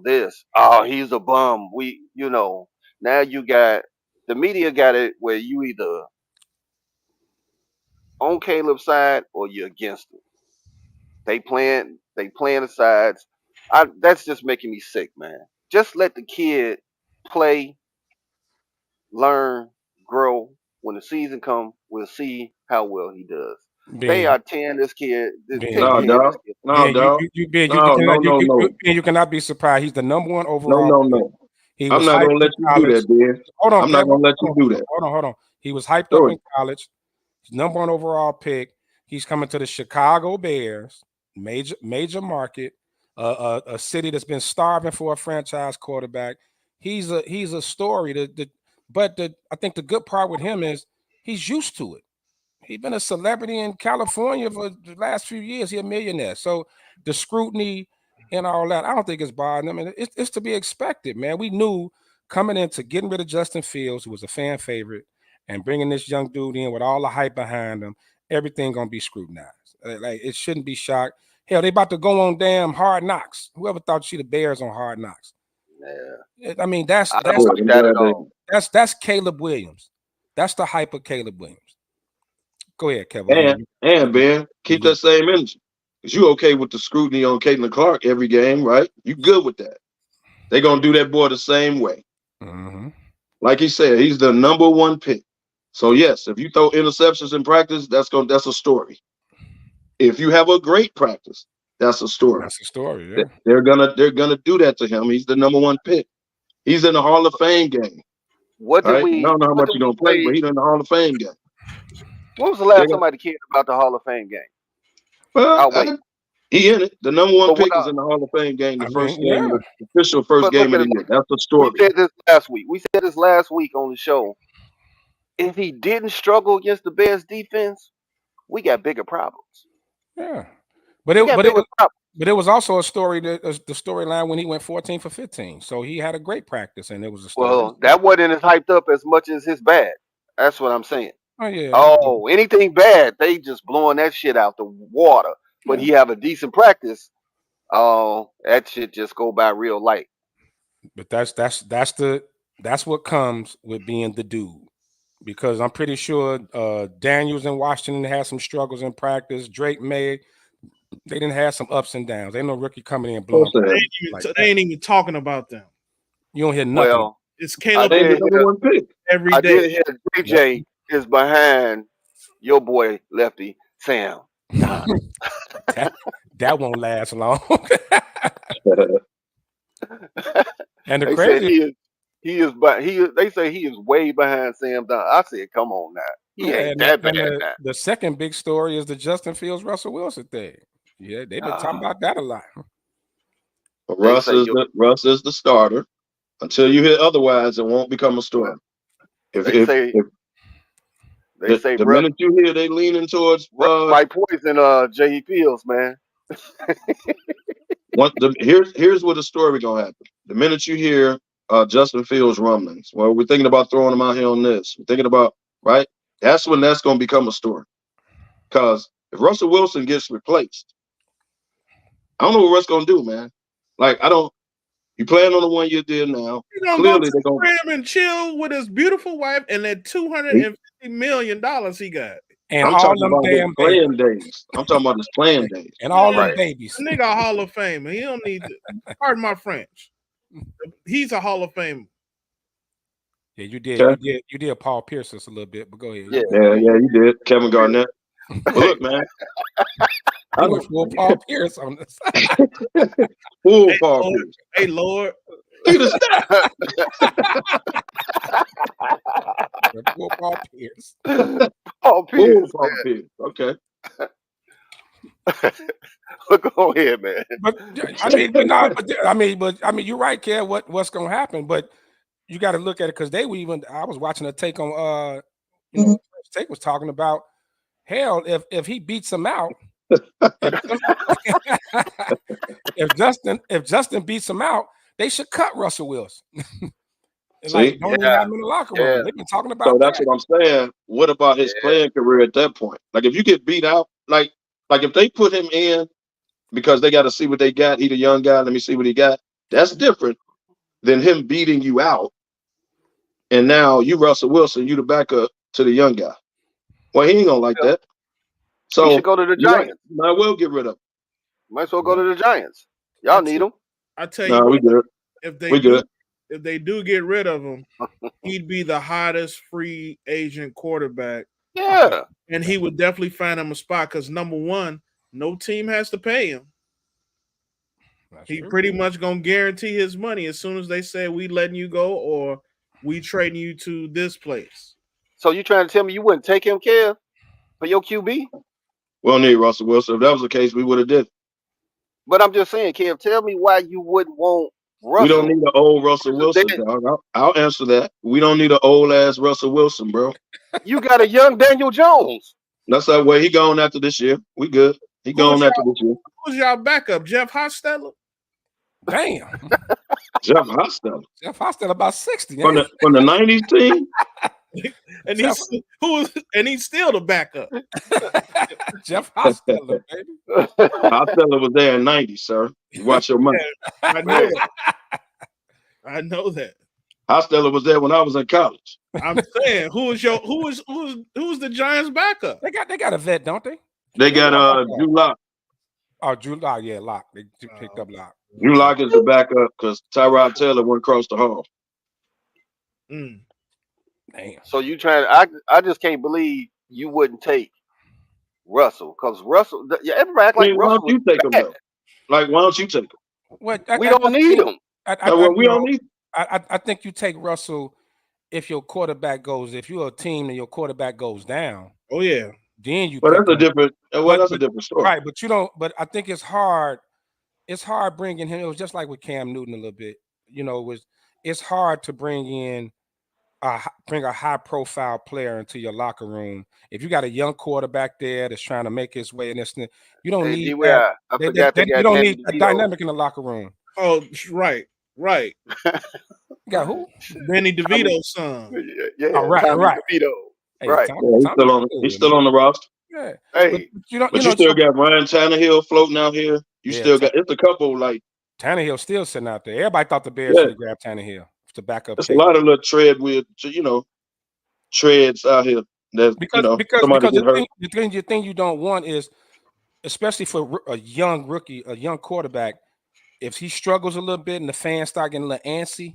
this, oh, he's a bum. Now you got the media got it where you either on Caleb's side or you're against him. They playing the sides. That's just making me sick, man. Just let the kid play, learn, grow. When the season comes, we'll see how well he does. They Ben, are tearing this kid, Ben, No, tearing this dog. kid. No, Ben, dog. you No, no, cannot no, no. you cannot be surprised. He's the number one No, overall no, pick. no. He I'm was not hyped gonna in let you do college. that, Ben. Hold on, I'm not Kev. gonna let you do that. Hold on. He was hyped Do up it. in college. He's number one overall pick. He's coming to the Chicago Bears, major market, a city that's been starving for a franchise quarterback. He's a story. I think the good part with him is he's used to it. He's been a celebrity in California for the last few years. He's a millionaire. So the scrutiny and all that, I don't think it's bothering him. And it's to be expected, man. We knew coming into getting rid of Justin Fields, who was a fan favorite, and bringing this young dude in with all the hype behind him, everything gonna be scrutinized. Like it shouldn't be shocked. Hell, they about to go on damn Hard Knocks. Whoever thought you see the Bears on Hard Knocks? Yeah, I mean, I don't Good. like I'm that at glad they. all. that's Caleb Williams. That's the hype of Caleb Williams. Go ahead, Kevin. And Ben, keep that same energy. Cause you okay with the scrutiny on Caitlin Clark every game, right? You good with that. They're gonna do that boy the same way. Mm-hmm. Like he said, he's the number one pick. So yes, if you throw interceptions in practice, that's a story. If you have a great practice, that's a story. That's the story, yeah. They're gonna do that to him. He's the number one pick. He's in the Hall of Fame game. What All did right. I we? don't know how What much did he's we gonna play, but say? he's in the Hall of Fame game. When was the They're last gonna, somebody cared about the Hall of Fame game? well, Oh wait, he in it. The number one but what? pick is in the Hall of Fame game, the I mean, first game of yeah. the official first But look game of at the it year. like That's the we story. said this last week. We said this last week on the show. If he didn't struggle against the Bears defense, we got bigger problems. Yeah. But We it got but it bigger was problems. but it was also a story that the storyline when he went 14 for 15. So he had a great practice and it was a story. Well, that wasn't as hyped up as much as his bad. That's what I'm saying. Oh yeah. Oh, anything bad, they just blowing that shit out the water. But Yeah. he have a decent practice. Oh, that shit just go by real light. But that's what comes with being the dude. Because I'm pretty sure Daniels in Washington had some struggles in practice. Drake May, they didn't have some ups and downs. Ain't no rookie coming in blowing like They that. ain't even talking about them. You don't hear nothing. Well, It's I Caleb They the did number hear. one pick. every I day. did hear JJ is behind your boy Lefty Sam Don. that won't last long. And the They said crazy, they say he is way behind Sam Don. I said, come on now. He yeah, ain't and, that bad now. the second big story is the Justin Fields Russell Wilson thing. Yeah, they've been talking about that a lot. They Russ say is you the starter. Until you hear otherwise, it won't become a story. If they if say if they say the minute you hear they leaning towards Russ like poison J.E. Fields, man. here's where the story gonna happen. The minute you hear Justin Fields rumblings. Well, we're thinking about throwing him out here on this. We're thinking about, right? That's when that's going to become a story. Because if Russell Wilson gets replaced, I don't know what Russ going to do, man. Like, you playing on the 1 year deal now. He's going to go to the crib and chill with his beautiful wife and that $250 million he got. And I'm talking about his playing days. I'm talking about his playing days. And all them babies. The nigga a Hall of Famer. He don't need to, pardon my French. He's a Hall of Famer. Yeah, you did Paul Pierce a little bit, but go ahead. Yeah, you did. Kevin Garnett. But look, man. I went full Paul Pierce on this. Full Paul Pierce. Hey, Lord. Look at the Full Paul Pierce. Paul Pierce. Paul Pierce. Okay. Go ahead, man. But you're right, Kev. What's gonna happen? But you got to look at it because they were even. I was watching a take on. Take was talking about hell if he beats him out. if Justin beats him out, they should cut Russell Wilson. Like, don't even have him in the locker room. They've been talking about. So that's what I'm saying. What about his playing career at that point? Like, if you get beat out, like if they put him in because they got to see what they got. He the young guy. Let me see what he got. That's different than him beating you out. And now you Russell Wilson, you the backup to the young guy. Well, he ain't gonna like that. So he should go to the Giants. Might well get rid of him. Might as well go to the Giants. Y'all need him. I tell you, we good. If they do get rid of him, he'd be the hottest free agent quarterback. Yeah. And he would definitely find him a spot because, number one, no team has to pay him. He pretty much going to guarantee his money as soon as they say we letting you go or we trading you to this place. So you trying to tell me you wouldn't take him, Kev, for your QB? We don't need Russell Wilson. If that was the case, we would have did. But I'm just saying, Kev, tell me why you wouldn't want Russell. We don't need an old Russell Wilson, dog. I'll answer that. We don't need an old ass Russell Wilson, bro. You got a young Daniel Jones. That's that way. He gone after this year. We good. He gone after this year. Who's y'all backup? Jeff Hostetler? Damn. Jeff Hostetler. Jeff Hostetler about 60. From the 90s team. And he's still the backup. Jeff Hostetler, baby. Hostetler was there in 90, sir. Watch your money. I know that. I know that. Hostetler was there when I was in college. I'm saying, who's the Giants' backup? They got a vet, don't they? They got Drew Lock. Oh, Drew Lock, yeah, Lock. They picked up Lock. Drew Lock is the backup because Tyrod Taylor went across the hall. Damn. So you trying? I just can't believe you wouldn't take Russell because Russell. Everybody act like Russell. Why don't you take him though? Like, why don't you take him? We don't need him. We don't need. I think you take Russell if your quarterback goes. If you're a team and your quarterback goes down. Oh yeah. Then you. But that's a different. That's a different story. Right, but you don't. But I think it's hard. It's hard bringing him. It was just like with Cam Newton a little bit. It's hard to bring a high-profile player into your locker room. If you got a young quarterback there that's trying to make his way in this, you don't need that. You don't need a dynamic in the locker room. Oh, right. You got who? Danny DeVito's son. Yeah, right. DeVito. Hey, right. He's still on the roster. Yeah. Hey, but you still got Ryan Tannehill floating out here. You still got it's a couple like Tannehill still sitting out there. Everybody thought the Bears should have grabbed Tannehill to back up. There's a lot of little treads out here that because the thing you don't want is, especially for a young rookie, a young quarterback, if he struggles a little bit and the fans start getting a little antsy,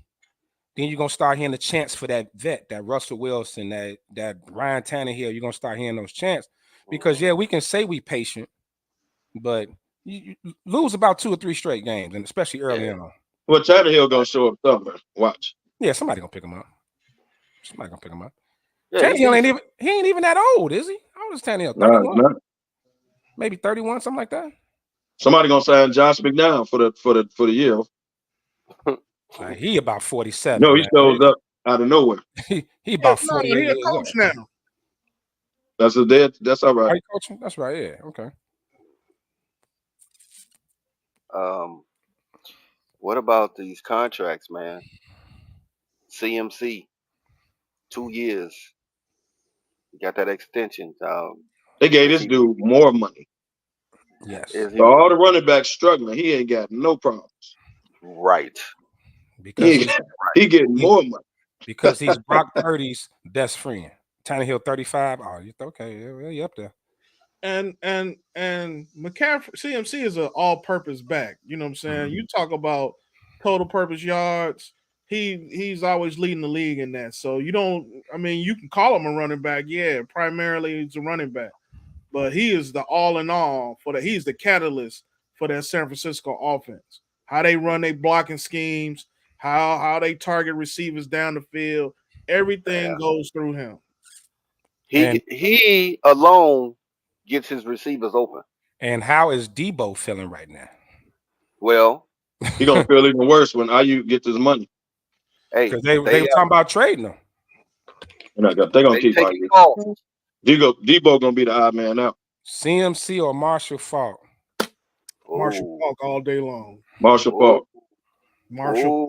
then you're gonna start hearing the chants for that vet, that Russell Wilson, that Ryan Tannehill. You're gonna start hearing those chants because we can say we patient, but you lose about 2 or 3 straight games, and especially early on. Well, Tannehill gonna show up somewhere. Watch. Yeah, somebody gonna pick him up. Yeah, Tannehill ain't even that old, is he? How old is Tannehill? 31? Maybe 31, something like that. Somebody gonna sign Josh McDowell for the year. He about 47. No, he shows up out of nowhere. he about 48 He's a years coach old. now. That's all right. Are you coaching? That's right. Yeah. Okay. What about these contracts, man? CMC, 2 years. He got that extension. They gave this dude more money. Yes. So all the running backs struggling. He ain't got no problems. Right. Because he getting more money. Because he's Brock Purdy's best friend. Tannehill 35. Oh, okay. Yeah, you up there. And McCaffrey, CMC is an all-purpose back. You know what I'm saying? You talk about total purpose yards. He's always leading the league in that. So you can call him a running back. Yeah, primarily he's a running back. But he is the all in all he's the catalyst for that San Francisco offense. How they run their blocking schemes, how they target receivers down the field. Everything goes through him. He alone gets his receivers open. And how is Debo feeling right now? Well, he gonna feel even worse when IU gets his money. Hey, because they were talking about trading him. They're gonna keep IU. Debo gonna be the odd man out. CMC or Marshall Faulk? Marshall Faulk all day long. Marshall Faulk. Marshall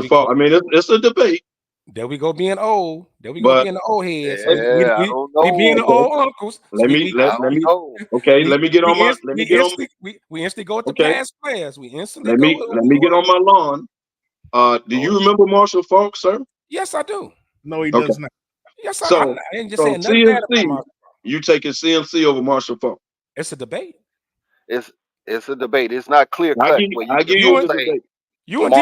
Faulk. I mean, it's a debate. There we go being old. There we go being the old heads. Yeah, we being the old uncles. Let me get on my we instantly go with the past players. We instantly let me get on my lawn. Do you remember Marshall Faulk, sir? Yes, I do. No, he does not. Yes, I didn't just say nothing bad about CMC, you taking CMC over Marshall Faulk? It's a debate. It's a debate. It's not clear cut. I give you the debate. You and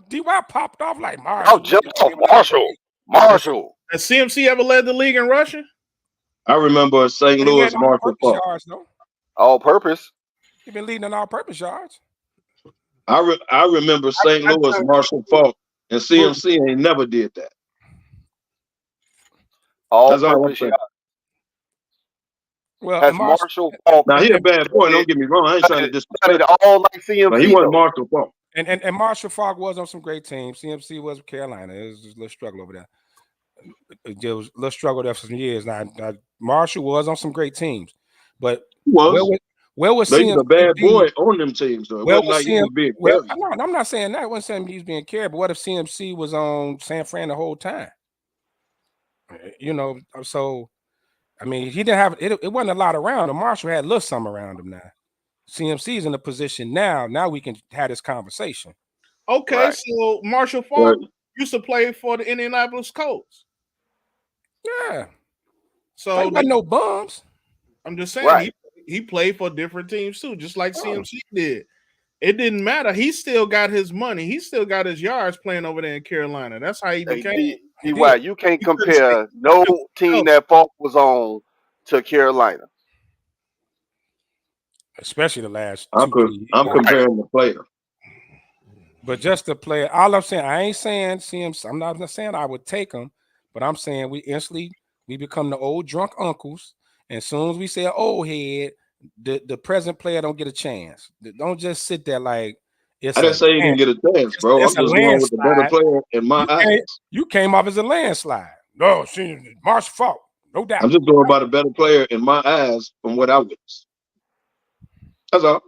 D.Y. popped off like Marshall. Oh, jumped off Marshall. Has CMC ever led the league in rushing? I remember St. Louis Marshall Faulk. All purpose. He's been leading in all purpose yards. I remember St. Louis Marshall Faulk, and CMC ain't never did that. All purpose yards. Well, has Marshall Faulk. Now he a bad boy. Don't get me wrong. I ain't trying to disrespect. All like CMC. But he wasn't Marshall Faulk. And Marshall Faulk was on some great teams. CMC was with Carolina. It was just a little struggle over there. There was a little struggle there for some years. Now Marshall was on some great teams, but where was CMC a bad boy on them teams though? It wasn't like he was being carried. No, I'm not saying that. I wasn't saying he was being carried. But what if CMC was on San Fran the whole time? You know, so. I mean, he didn't have it. It wasn't a lot around him. Marshall had a little something around him now. CMC's in a position now. Now we can have this conversation. Okay, right. So Marshall Faulk used to play for the Indianapolis Colts. Yeah. So they wasn't no bums. I'm just saying he played for different teams too, just like CMC did. It didn't matter. He still got his money. He still got his yards playing over there in Carolina. That's how he became. You can't compare no team that Faulk was on to Carolina. Especially the last I'm comparing the player. But just the player. All I'm saying, I ain't saying CMC. I'm not saying I would take him, but I'm saying we become the old drunk uncles. And as soon as we say old head, the present player don't get a chance. Don't just sit there like it's. I didn't say he didn't get a chance, bro. I'm just going with the better player in my eyes. You came off as a landslide. No, Marshall Faulk, no doubt. I'm just going by the better player in my eyes from what I witnessed. That's all.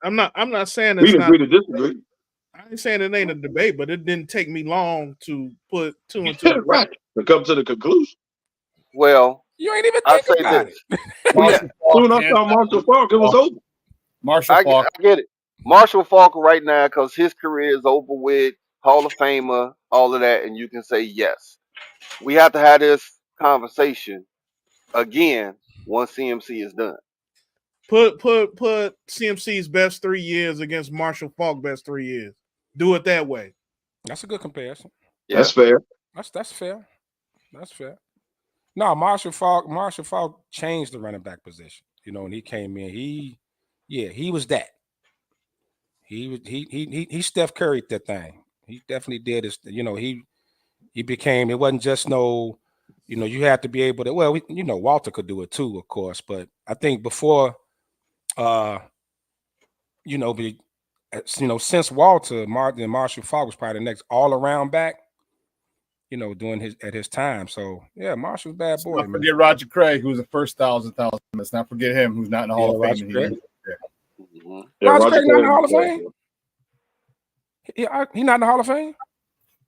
I'm not saying we can agree to disagree. I ain't saying it ain't a debate, but it didn't take me long to put two and two right to come to the conclusion. Well, you ain't even think about it. Soon I saw Marshall Faulk, it was over. I get it. Marshall Faulk right now, because his career is over with, Hall of Famer, all of that, and you can say yes. We have to have this conversation again once CMC is done. Put CMC's best 3 years against Marshall Faulk best 3 years. Do it that way. That's a good comparison. Yeah. That's fair. That's fair. That's fair. No, Marshall Faulk changed the running back position. You know, when he came in, he was that. He Steph Curry'd that thing. He definitely did his, you know, he became, it wasn't just no, you know, you had to be able to, well, you know, Walter could do it too, of course, but I think before, since Walter, Marshall Faulk was probably the next all-around back, you know, at his time. So yeah, Marshall's a bad boy. Not forget Roger Craig, who's the first 1,000. Let's not forget him, who's not in the Hall of Fame. Roger Craig not in the Hall of Fame. He not in the Hall of Fame?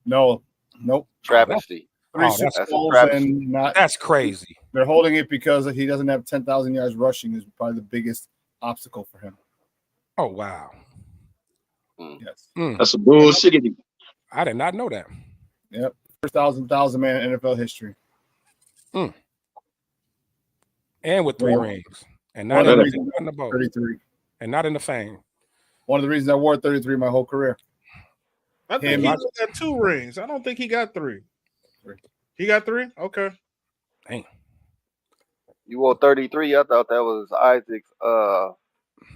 No, nope. Travesty. Three that's Super a Bowls travesty. and not. That's crazy. They're holding it because he doesn't have 10,000 yards rushing. Is probably the biggest obstacle for him. Oh wow. Yes. That's a bullshit. I did not know that. Yep. First thousand man in NFL history. And with 3 Well, rings. And not One of in the the, reasons not in the bowl. 33. And not in the fame. One of the reasons I wore 33 my whole career. I think he only got 2 rings. I don't think he got 3. He got 3? Okay. Dang. You wore 33. I thought that was Isaac's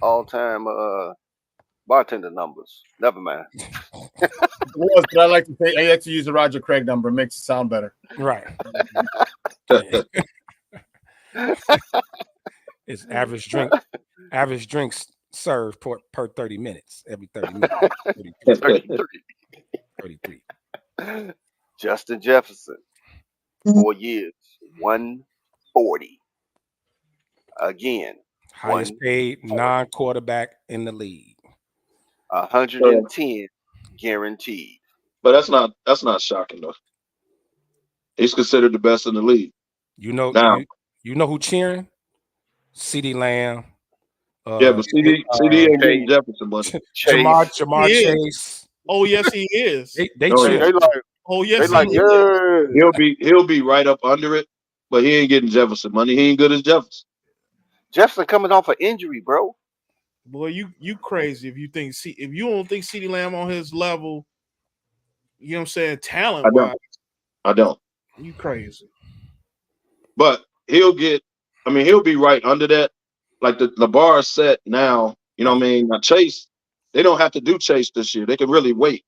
all-time bartender numbers. Never mind. It was, but I like to use the Roger Craig number. It makes it sound better. Right. It's average drinks served per 30 minutes. Every 30 minutes. 33. Justin Jefferson, 4 years, 140. Again, highest paid non-quarterback in the league. 110 guaranteed. But that's not shocking though. He's considered the best in the league. You know, now, you know who cheering? CeeDee Lamb. Yeah, but CD ain't getting Jefferson money. Jamar Chase. Oh yes, he is. They cheer. They like, oh yes, they like, yeah. He'll be right up under it, but he ain't getting Jefferson money. He ain't good as Jefferson. Jefferson coming off an injury, bro. Boy, you crazy if you don't think CeeDee Lamb on his level. You know what I'm saying? Talent wise, I don't. You crazy. But he'll be right under that. Like the bar is set now. You know what I mean? Now Chase, they don't have to do Chase this year. They can really wait.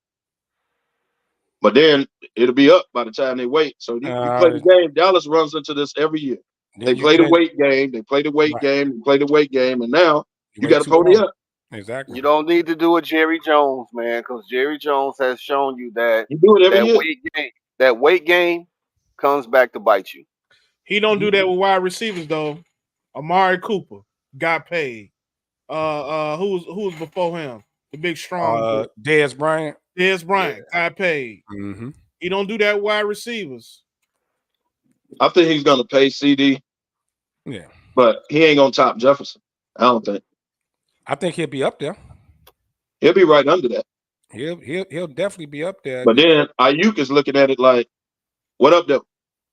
But then it'll be up by the time they wait. So you play the game. Dallas runs into this every year. They play the weight game. They play the weight game. They play the weight game. And now you got to pony up. Exactly. You don't need to do a Jerry Jones, man, because Jerry Jones has shown you that you do it every year. Weight game comes back to bite you. He don't do that with wide receivers though. Amari Cooper got paid. Who was before him? The big strong Dez Bryant. Dez Bryant got paid. Mm-hmm. He don't do that with wide receivers. I think he's gonna pay CD. Yeah. But he ain't gonna top Jefferson. I don't think. I think he'll be up there. He'll be right under that. He'll definitely be up there. But then Ayuk is looking at it like, what up there?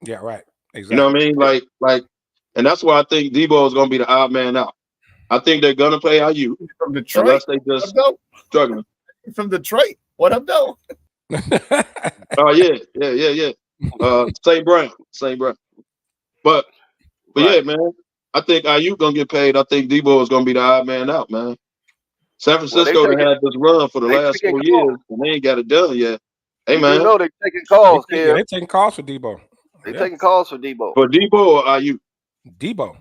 Yeah, right. Exactly. You know what I mean? Like, and that's why I think Debo is gonna be the odd man out. I think they're gonna play Ayuk from Detroit. Unless they just struggling. From Detroit. What up, though? Oh yeah. St. Brown. But yeah, man. I think Ayuk gonna get paid. I think Debo is gonna be the odd man out, man. San Francisco had this run for the last 4 years, and they ain't got it done yet. Hey, man. You know they're taking calls, they're taking calls for Debo. They're taking calls for Debo. For Debo or Ayuk? Debo.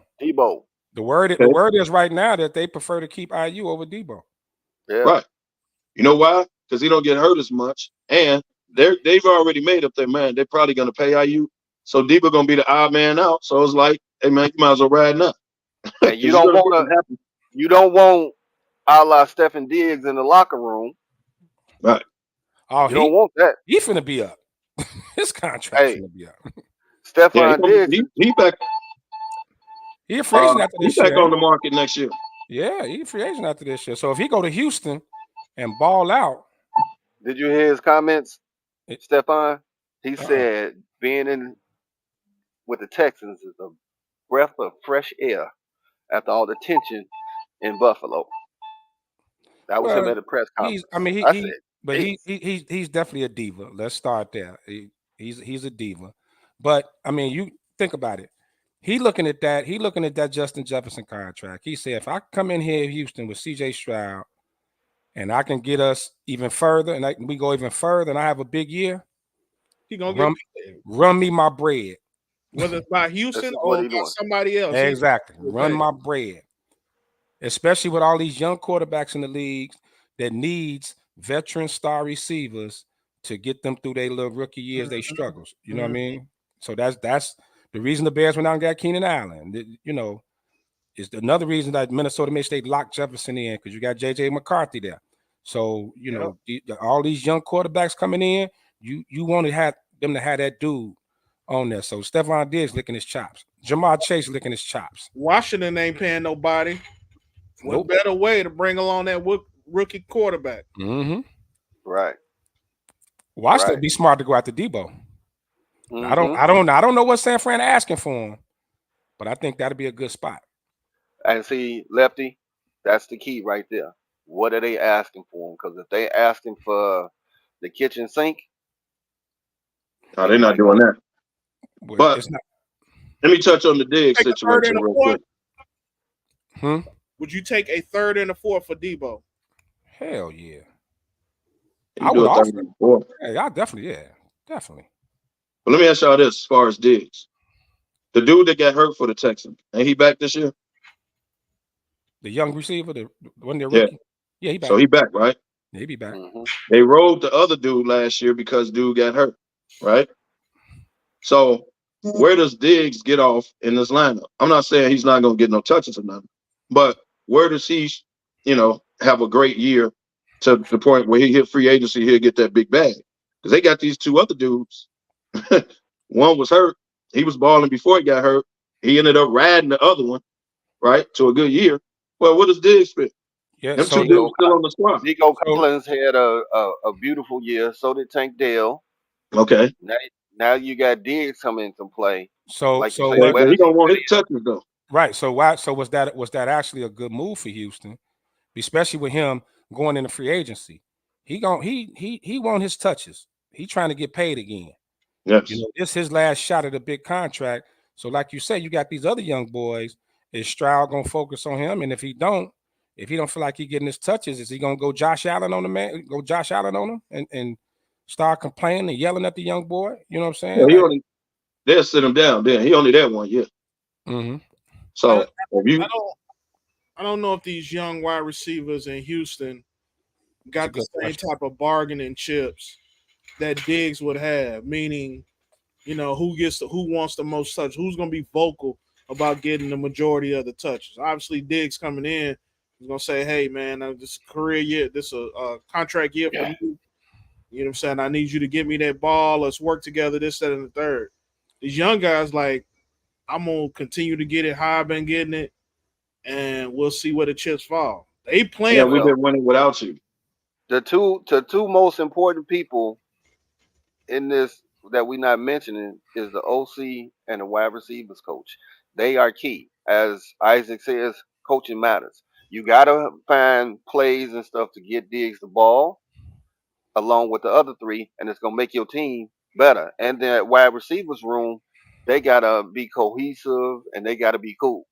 The word is right now that they prefer to keep Ayuk over Debo. Yeah. Right. You know why? Because he don't get hurt as much, and they've already made up their mind. They're probably gonna pay Ayuk, so Debo gonna be the odd man out. So it's like, hey man, you might as well ride now. And you don't want a la Stephen Diggs in the locker room. Right. Oh, you don't want that. He's finna be up. His contract finna be up. Stefan Diggs. He back. He a free agent after this year. He's back on the market next year. Yeah, he a free agent after this year. So if he go to Houston and ball out. Did you hear his comments, Stefan? He said being in with the Texans is a breath of fresh air after all the tension in Buffalo. That was him at a press conference. He's definitely a diva. Let's start there. He's a diva. But I mean, you think about it. He looking at that Justin Jefferson contract. He said, if I come in here in Houston with CJ Stroud and I can get us even further, and we go even further, and I have a big year, he gonna run me my bread. Whether it's by Houston or by somebody else. Exactly. Run my bread. Especially with all these young quarterbacks in the league that needs veteran star receivers to get them through their little rookie years, they struggles. You know what I mean? So that's the reason the Bears went out and got Keenan Allen. You know, is another reason that Minnesota made sure they locked Jefferson in because you got J.J. McCarthy there. So you know, all these young quarterbacks coming in, you want to have them to have that dude on there. So Stephon Diggs licking his chops, Jamar Chase licking his chops. Washington ain't paying nobody. Nope. What better way to bring along that rookie quarterback? Mm-hmm. Right. Washington be smart to go after Debo. Mm-hmm. I don't know what San Fran asking for him, but I think that'd be a good spot. And see, Lefty, that's the key right there. What are they asking for him? Because if they asking for the kitchen sink, No, they're not doing that. But it's not. Let me touch on the Diggs situation real quick. Would you take a third and a fourth for Debo? Hell yeah. I would offer. Hey, I definitely. But let me ask y'all this: as far as Diggs, the dude that got hurt for the Texans, ain't he back this year? The young receiver, the one they're rookie. Yeah, he back. So he back, right? Yeah, he be back. Mm-hmm. They rolled the other dude last year because dude got hurt, right? So where does Diggs get off in this lineup? I'm not saying he's not going to get no touches or nothing, but where does he, have a great year to the point where he hit free agency, he'll get that big bag? Because they got these two other dudes. One was hurt. He was balling before he got hurt. He ended up riding the other one, right, to a good year. Well, what does Diggs fit? Yeah, them two dudes still on the squad. Nico Collins had a beautiful year. So did Tank Dell. Okay. Now you got Diggs coming into play. So like he gonna want his touches though. Right. So was that actually a good move for Houston, especially with him going into free agency? He want his touches. He trying to get paid again. Yes. This his last shot at a big contract. So like you said, you got these other young boys. Is Stroud gonna focus on him? And if he don't feel like he getting his touches, is he gonna go Josh Allen on the man? Go Josh Allen on him and start complaining and yelling at the young boy? You know what I'm saying? Well, they'll sit him down. Then he only there 1 year. Mm-hmm. So I don't know if these young wide receivers in Houston got the same type of bargaining chips that Diggs would have. Meaning, who wants the most touch? Who's going to be vocal about getting the majority of the touches? Obviously, Diggs coming in is going to say, "Hey, man, this is a career year. This is a contract year for you. You know what I'm saying? I need you to give me that ball. Let's work together. This, that, and the third." These young guys, I'm gonna continue to get it how I've been getting it, and we'll see where the chips fall. They playing. Yeah, we've been winning without you. The two most important people in this that we're not mentioning is the OC and the wide receivers coach. They are key. As Isaac says, coaching matters. You gotta find plays and stuff to get Diggs the ball, along with the other three, and it's gonna make your team better. And then at wide receivers room, they gotta be cohesive and they gotta be cool.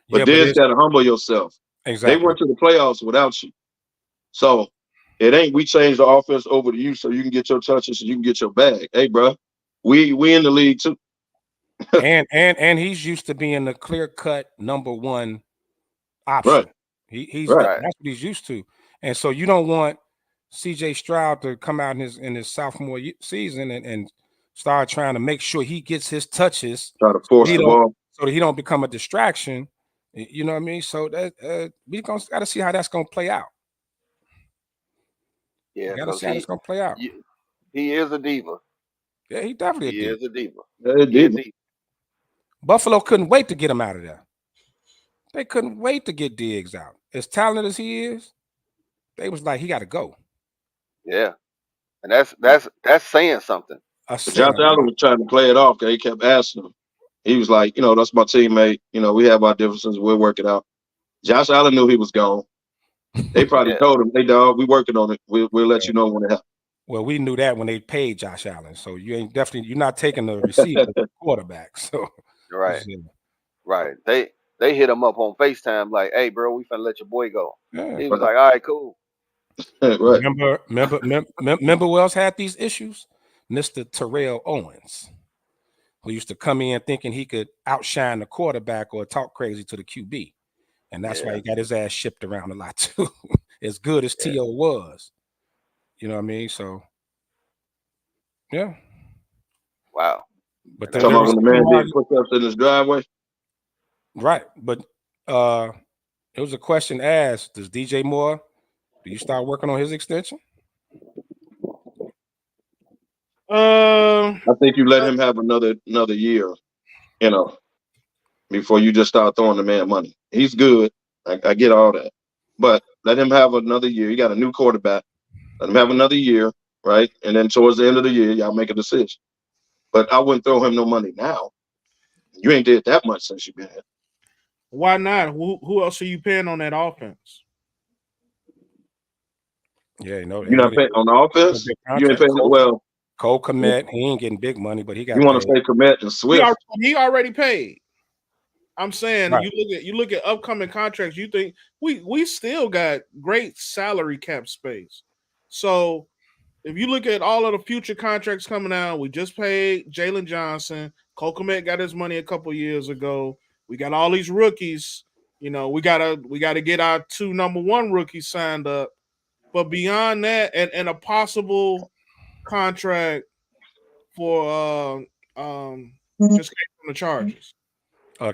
But Diggs gotta humble yourself. Exactly. They went to the playoffs without you. So it ain't we changed the offense over to you so you can get your touches and you can get your bag. Hey, bro, we in the league too. and he's used to being the clear-cut number one option. Right. He's that's what he's used to. And so you don't want CJ Stroud to come out in his sophomore season and start trying to make sure he gets his touches. Try to force the ball so that he don't become a distraction. You know what I mean? So that we got to see how that's going to play out. Yeah, got to see how it's going to play out. He is a diva. Yeah, he definitely is a diva. Yeah, diva. Buffalo couldn't wait to get him out of there. They couldn't wait to get Diggs out. As talented as he is, they was like, he got to go. Yeah, and that's saying something. Josh Allen was trying to play it off because he kept asking him. He was like, that's my teammate. We have our differences. We'll work it out. Josh Allen knew he was gone. They probably told him, "Hey, dog, we working on it. We'll let you know when it happens." Well, we knew that when they paid Josh Allen. So you're not taking the receiver quarterback. So right. They hit him up on FaceTime like, "Hey, bro, we finna let your boy go." Yeah, he was like, "All right, cool." Right. Remember who else had these issues? Mr. Terrell Owens, who used to come in thinking he could outshine the quarterback or talk crazy to the QB. And that's why he got his ass shipped around a lot too. As good as T.O. was. You know what I mean? So, yeah. Wow. But talking about when the man did push-ups in his driveway? Right. But it was a question asked, does DJ Moore Do you start working on his extension? I think you let him have another year, before you just start throwing the man money. He's good. I get all that. But let him have another year. You got a new quarterback. Let him have another year, right? And then towards the end of the year, y'all make a decision. But I wouldn't throw him no money now. You ain't did that much since you've been here. Why not? Who else are you paying on that offense? Yeah, you're not paying on the offense. You ain't paying Cole Kmet, he ain't getting big money, but he got. You want to say Kmet and Swift? He already paid. I'm saying right. you look at upcoming contracts. You think we still got great salary cap space. So if you look at all of the future contracts coming out, we just paid Jalen Johnson. Cole Kmet got his money a couple years ago. We got all these rookies. We gotta get our 2 number 1 rookies signed up. But beyond that, and a possible contract for just came from the Chargers.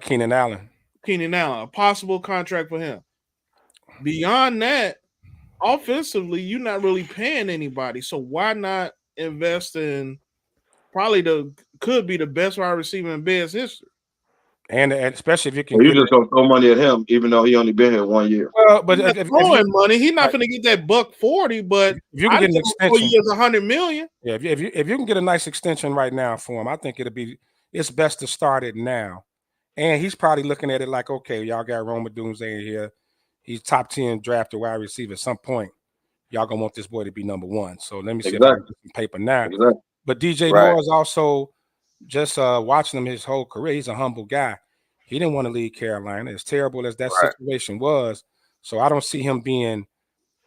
Keenan Allen, a possible contract for him. Beyond that, offensively, you're not really paying anybody. So why not invest in probably could be the best wide receiver in Bears history? And especially if you can, you just gonna throw money at him, even though he only been here 1 year. Well, but if money, he's not going to get that $140. But if you can get an extension, 4 years, $100 million. Yeah, if you can get a nice extension right now for him, I think it's best to start it now. And he's probably looking at it like, okay, y'all got Rome Odunze in here. He's top 10 drafted wide receiver. At some point, y'all gonna want this boy to be number 1. So let me see if I can get some paper now. Exactly. But DJ Moore is also just watching him his whole career. He's a humble guy. He didn't want to leave Carolina, as terrible as that situation was. So I don't see him being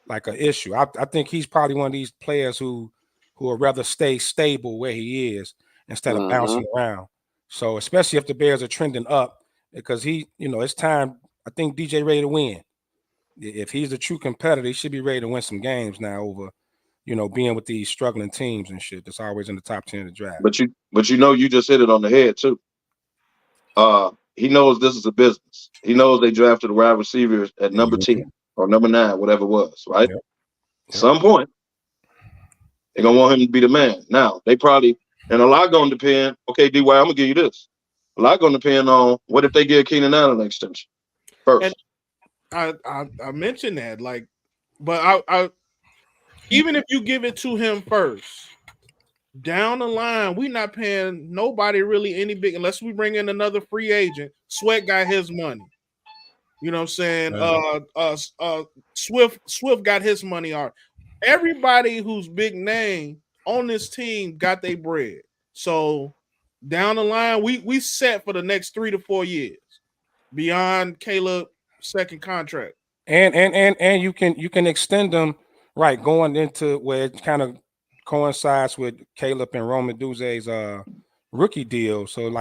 like an issue. I think he's probably one of these players who would rather stay stable where he is instead of bouncing around. So especially if the Bears are trending up, because it's time. I think DJ ready to win. If he's a true competitor, he should be ready to win some games now over, being with these struggling teams and shit that's always in the top 10 of the draft. But you just hit it on the head too. He knows this is a business. He knows they drafted a wide receiver at number 10 or number 9, whatever it was, right? Yep. At some point, they're gonna want him to be the man. Now they probably, and a lot gonna depend. Okay, DY, I'm gonna give you this. A lot gonna depend on what if they give Keenan Allen an extension first. And I mentioned that, but I even if you give it to him first, down the line, we're not paying nobody really any big unless we bring in another free agent. Sweat got his money. You know what I'm saying? Swift got his money already. Everybody who's big name on this team got their bread. So down the line, we set for the next 3 to 4 years beyond Caleb's second contract. And you can extend them going into where it kind of coincides with Caleb and Rome Odunze's rookie deal. So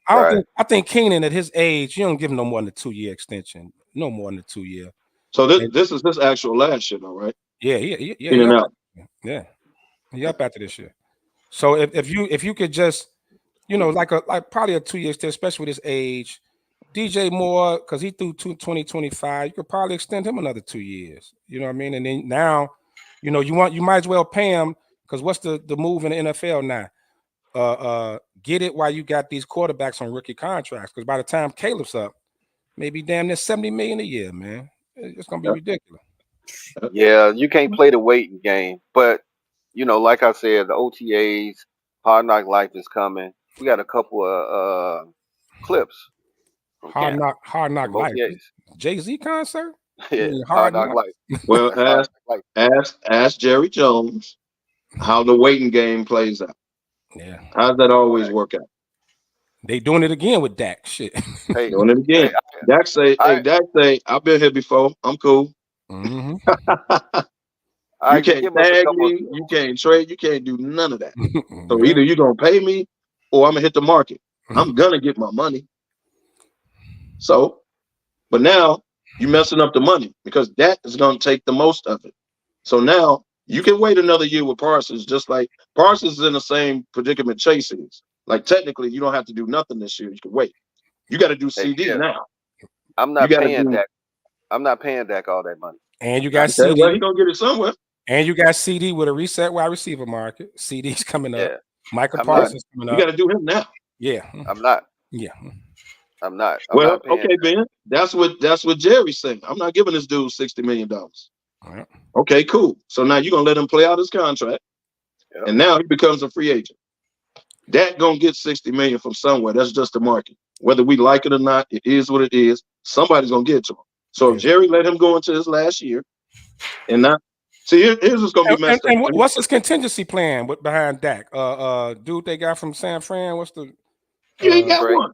I think Keenan at his age, you don't give him no more than a 2-year extension. No more than a 2-year. So this is his actual last year, though, right? Yeah. Yeah. He up after this year. So if you could just, like probably a 2-year extension, especially with his age, DJ Moore, because he threw 2025, you could probably extend him another 2 years. You know what I mean? And then now, you might as well pay him, because what's the move in the NFL now? Get it while you got these quarterbacks on rookie contracts, because by the time Caleb's up, maybe damn near $70 million a year, man. It's gonna be ridiculous. Yeah, you can't play the waiting game. But like I said, the OTAs, Hard Knock Life is coming. We got a couple of clips. Hard Knock Life. Jay-Z concert? Yeah, Hard Knock Life. Well, ask Jerry Jones how the waiting game plays out. Yeah. How does that always work out? They doing it again with Dak. Shit. Hey, doing it again. Dak say, I've been here before. I'm cool. Mm-hmm. You can't tag me. You can't trade. You can't do none of that. So either you're going to pay me or I'm going to hit the market. I'm going to get my money. So, but now you're messing up the money because Dak is going to take the most of it. So now you can wait another year with Parsons, just like Parsons is in the same predicament Chase is. Like technically, you don't have to do nothing this year. You can wait. You got to do CD now. I'm not paying Dak. I'm not paying Dak all that money. And you got Okay, CD. well, he gonna get it somewhere. And you got CD with a reset wide receiver market. CD's coming up. Yeah. Michael Parsons coming You up. got to do him now. Yeah. I'm not. Yeah. I'm not. I'm Well, not paying okay, Ben. That's what Jerry's saying. I'm not giving this dude $60 million. Right. Okay, cool. So now you're gonna let him play out his contract, and now he becomes a free agent. That gonna get $60 million from somewhere. That's just the market. Whether we like it or not, it is what it is. Somebody's gonna get it to him. So if Jerry let him go into his last year, and not see, here's what's gonna be messed up. And what's his contingency plan behind Dak? Dude they got from San Fran. What's the? You ain't got one.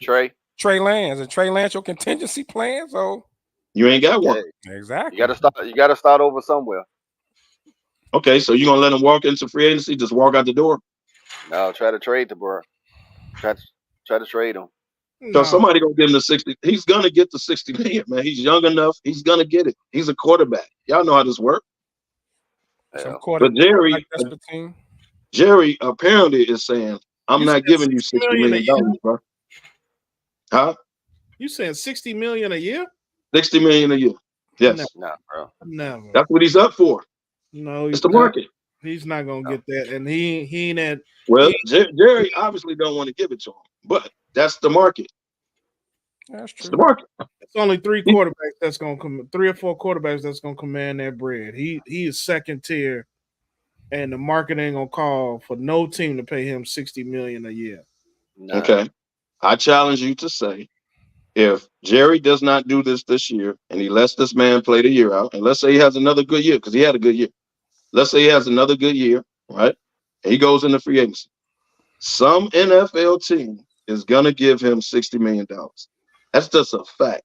Trey Lance, and Trey Lance your contingency plan. So you ain't got one. Exactly. You gotta start over somewhere. Okay, so you gonna let him walk into free agency? Just walk out the door? No, try to trade the bro. Try to trade him. So somebody gonna give him the 60. He's gonna get the 60 million, man. He's young enough. He's gonna get it. He's a quarterback. Y'all know how this works. But Jerry apparently is saying, "I'm not giving you $60 million, bro." Huh? You saying $60 million a year? $60 million a year. Yes. No, bro. Never. That's what he's up for. No, it's the market. He's not gonna get that, and he ain't at. Well, Jerry obviously don't want to give it to him, but that's the market. That's true. It's the market. It's only three quarterbacks that's gonna come. 3 or 4 quarterbacks that's gonna command that bread. He is second tier, and the market ain't gonna call for no team to pay him $60 million a year. No. Okay, I challenge you to say, if Jerry does not do this year, and he lets this man play the year out, and let's say he has another good year because he had a good year. Let's say he has another good year, right? And he goes into free agency. Some NFL team is gonna give him $60 million. That's just a fact.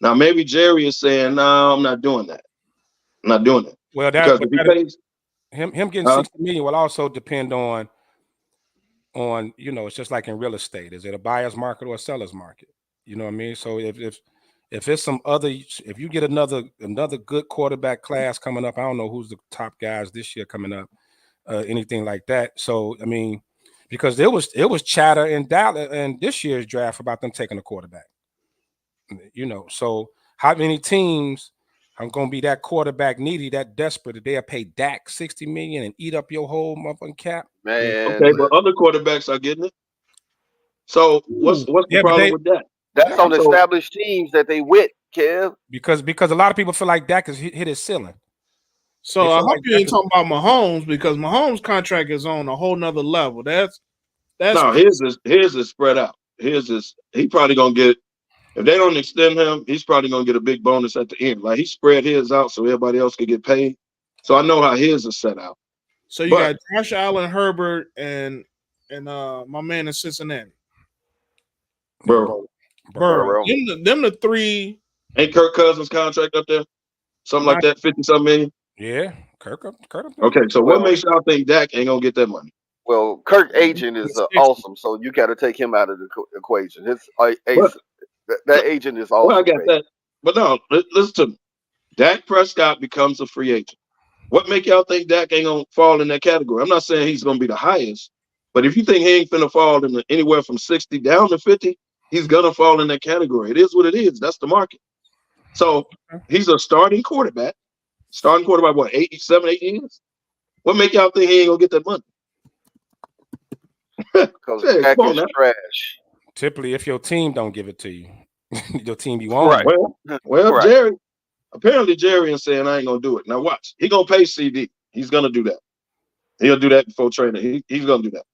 Now, maybe Jerry is saying, "No, I'm not doing that. I'm not doing it." Well, because if he pays, him getting $60 million will also depend on it's just like in real estate. Is it a buyer's market or a seller's market? You know what I mean? So if it's some other, if you get another good quarterback class coming up, I don't know who's the top guys this year coming up, anything like that. So I mean, because it was chatter in Dallas and this year's draft about them taking a quarterback. So how many teams are going to be that quarterback needy, that desperate that they'll pay Dak $60 million and eat up your whole motherfucking cap? Man, okay, but other quarterbacks are getting it. So what's the problem with that? That's on established teams that they with, Kev. Because a lot of people feel like Dak has hit his ceiling. So I hope you ain't talking about Mahomes, because Mahomes' contract is on a whole nother level. That's no, his is spread out. He probably gonna get, if they don't extend him, he's probably gonna get a big bonus at the end. Like he spread his out so everybody else could get paid. So I know how his is set out. So you got Josh Allen, Herbert, and my man in Cincinnati. Burrow. Them the three. Ain't Kirk Cousins' contract up there? Something like that, 50-something million? Yeah, Kirk. Okay, so what makes y'all think Dak ain't gonna get that money? Well, Kirk agent is awesome, so you got to take him out of the equation. His that agent is awesome. Well, I got that, but no, listen to me. Dak Prescott becomes a free agent. What make y'all think Dak ain't gonna fall in that category? I'm not saying he's gonna be the highest, but if you think he ain't finna fall in anywhere from 60 down to 50, he's gonna fall in that category. It is what it is. That's the market. So he's a starting quarterback. What, 8 years? What make y'all think he ain't gonna get that money? Because Dak is trash. Typically, if your team don't give it to you, your team you own. Right. Well, right. Jerry is saying I ain't gonna do it. Now watch, he gonna pay CD. He's gonna do that. He'll do that before training. He's gonna do that.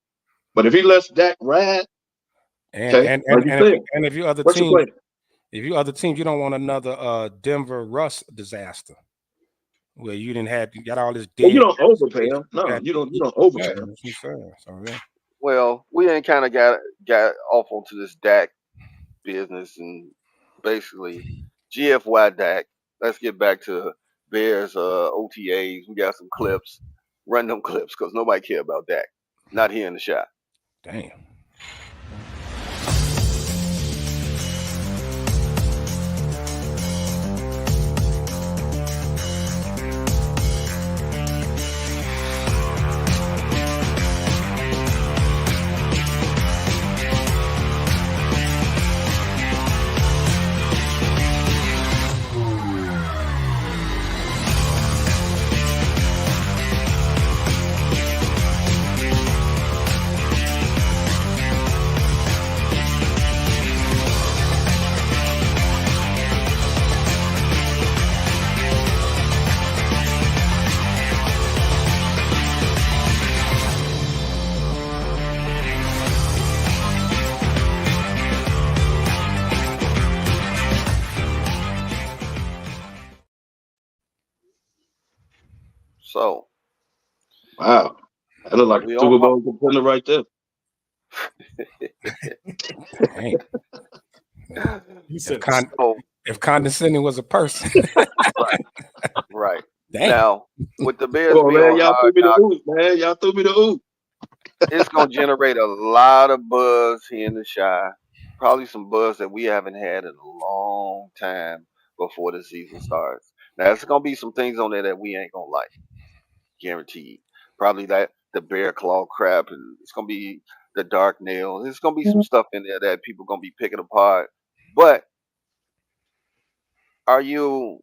But if he lets Dak ride, and if you other teams, you don't want another Denver Russ disaster where you got all this. Well, you don't overpay him. No, you don't overpay him. Well, we ain't kind of got off onto this Dak business, and basically GFY Dak. Let's get back to Bears OTAs. We got some clips. Run them clips because nobody care about Dak. Not here in the shot. Damn. So, wow, that look like a we on Super Bowl contender right there. Dang. He If, said, so if condescending was a person. right. Dang. Now, with the Bears Oh being man, on y'all threw Hard me the Knocks, oop, man. Y'all threw me the oop. it's gonna generate a lot of buzz here in the Shy. Probably some buzz that we haven't had in a long time before the season starts. Now, there's gonna be some things on there that we ain't gonna like, guaranteed. Probably that the bear claw crap, and it's gonna be the dark nail. There's gonna be some stuff in there that people gonna be picking apart. But are you,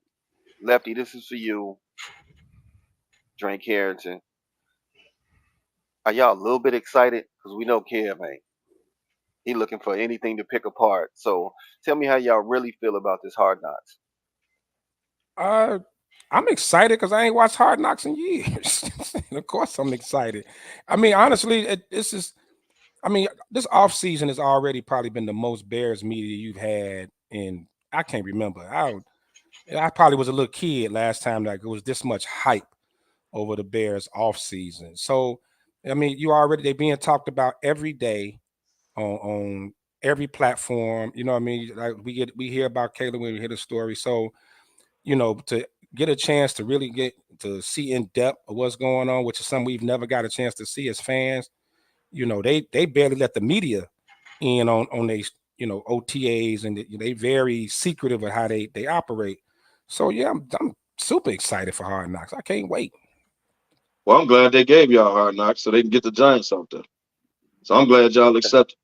Lefty? This is for you, Drake Harrington. Are y'all a little bit excited? Because we know Kev ain't. He looking for anything to pick apart. So tell me how y'all really feel about this Hard Knocks. I'm excited because I ain't watched Hard Knocks in years. Of course, I'm excited. I mean, honestly, this is. I mean, this off season has already probably been the most Bears media you've had in. I can't remember. I probably was a little kid last time that it was this much hype over the Bears off season. So, I mean, they're being talked about every day on every platform. You know what I mean? Like we hear about Caleb when we hear the story. So, to get a chance to really get to see in depth of what's going on, which is something we've never got a chance to see as fans. They barely let the media in on they OTAs, and they very secretive of how they operate. So yeah, I'm super excited for Hard Knocks. I can't wait. Well, I'm glad they gave y'all Hard Knocks so they can get the Giants out there. So I'm glad y'all accepted.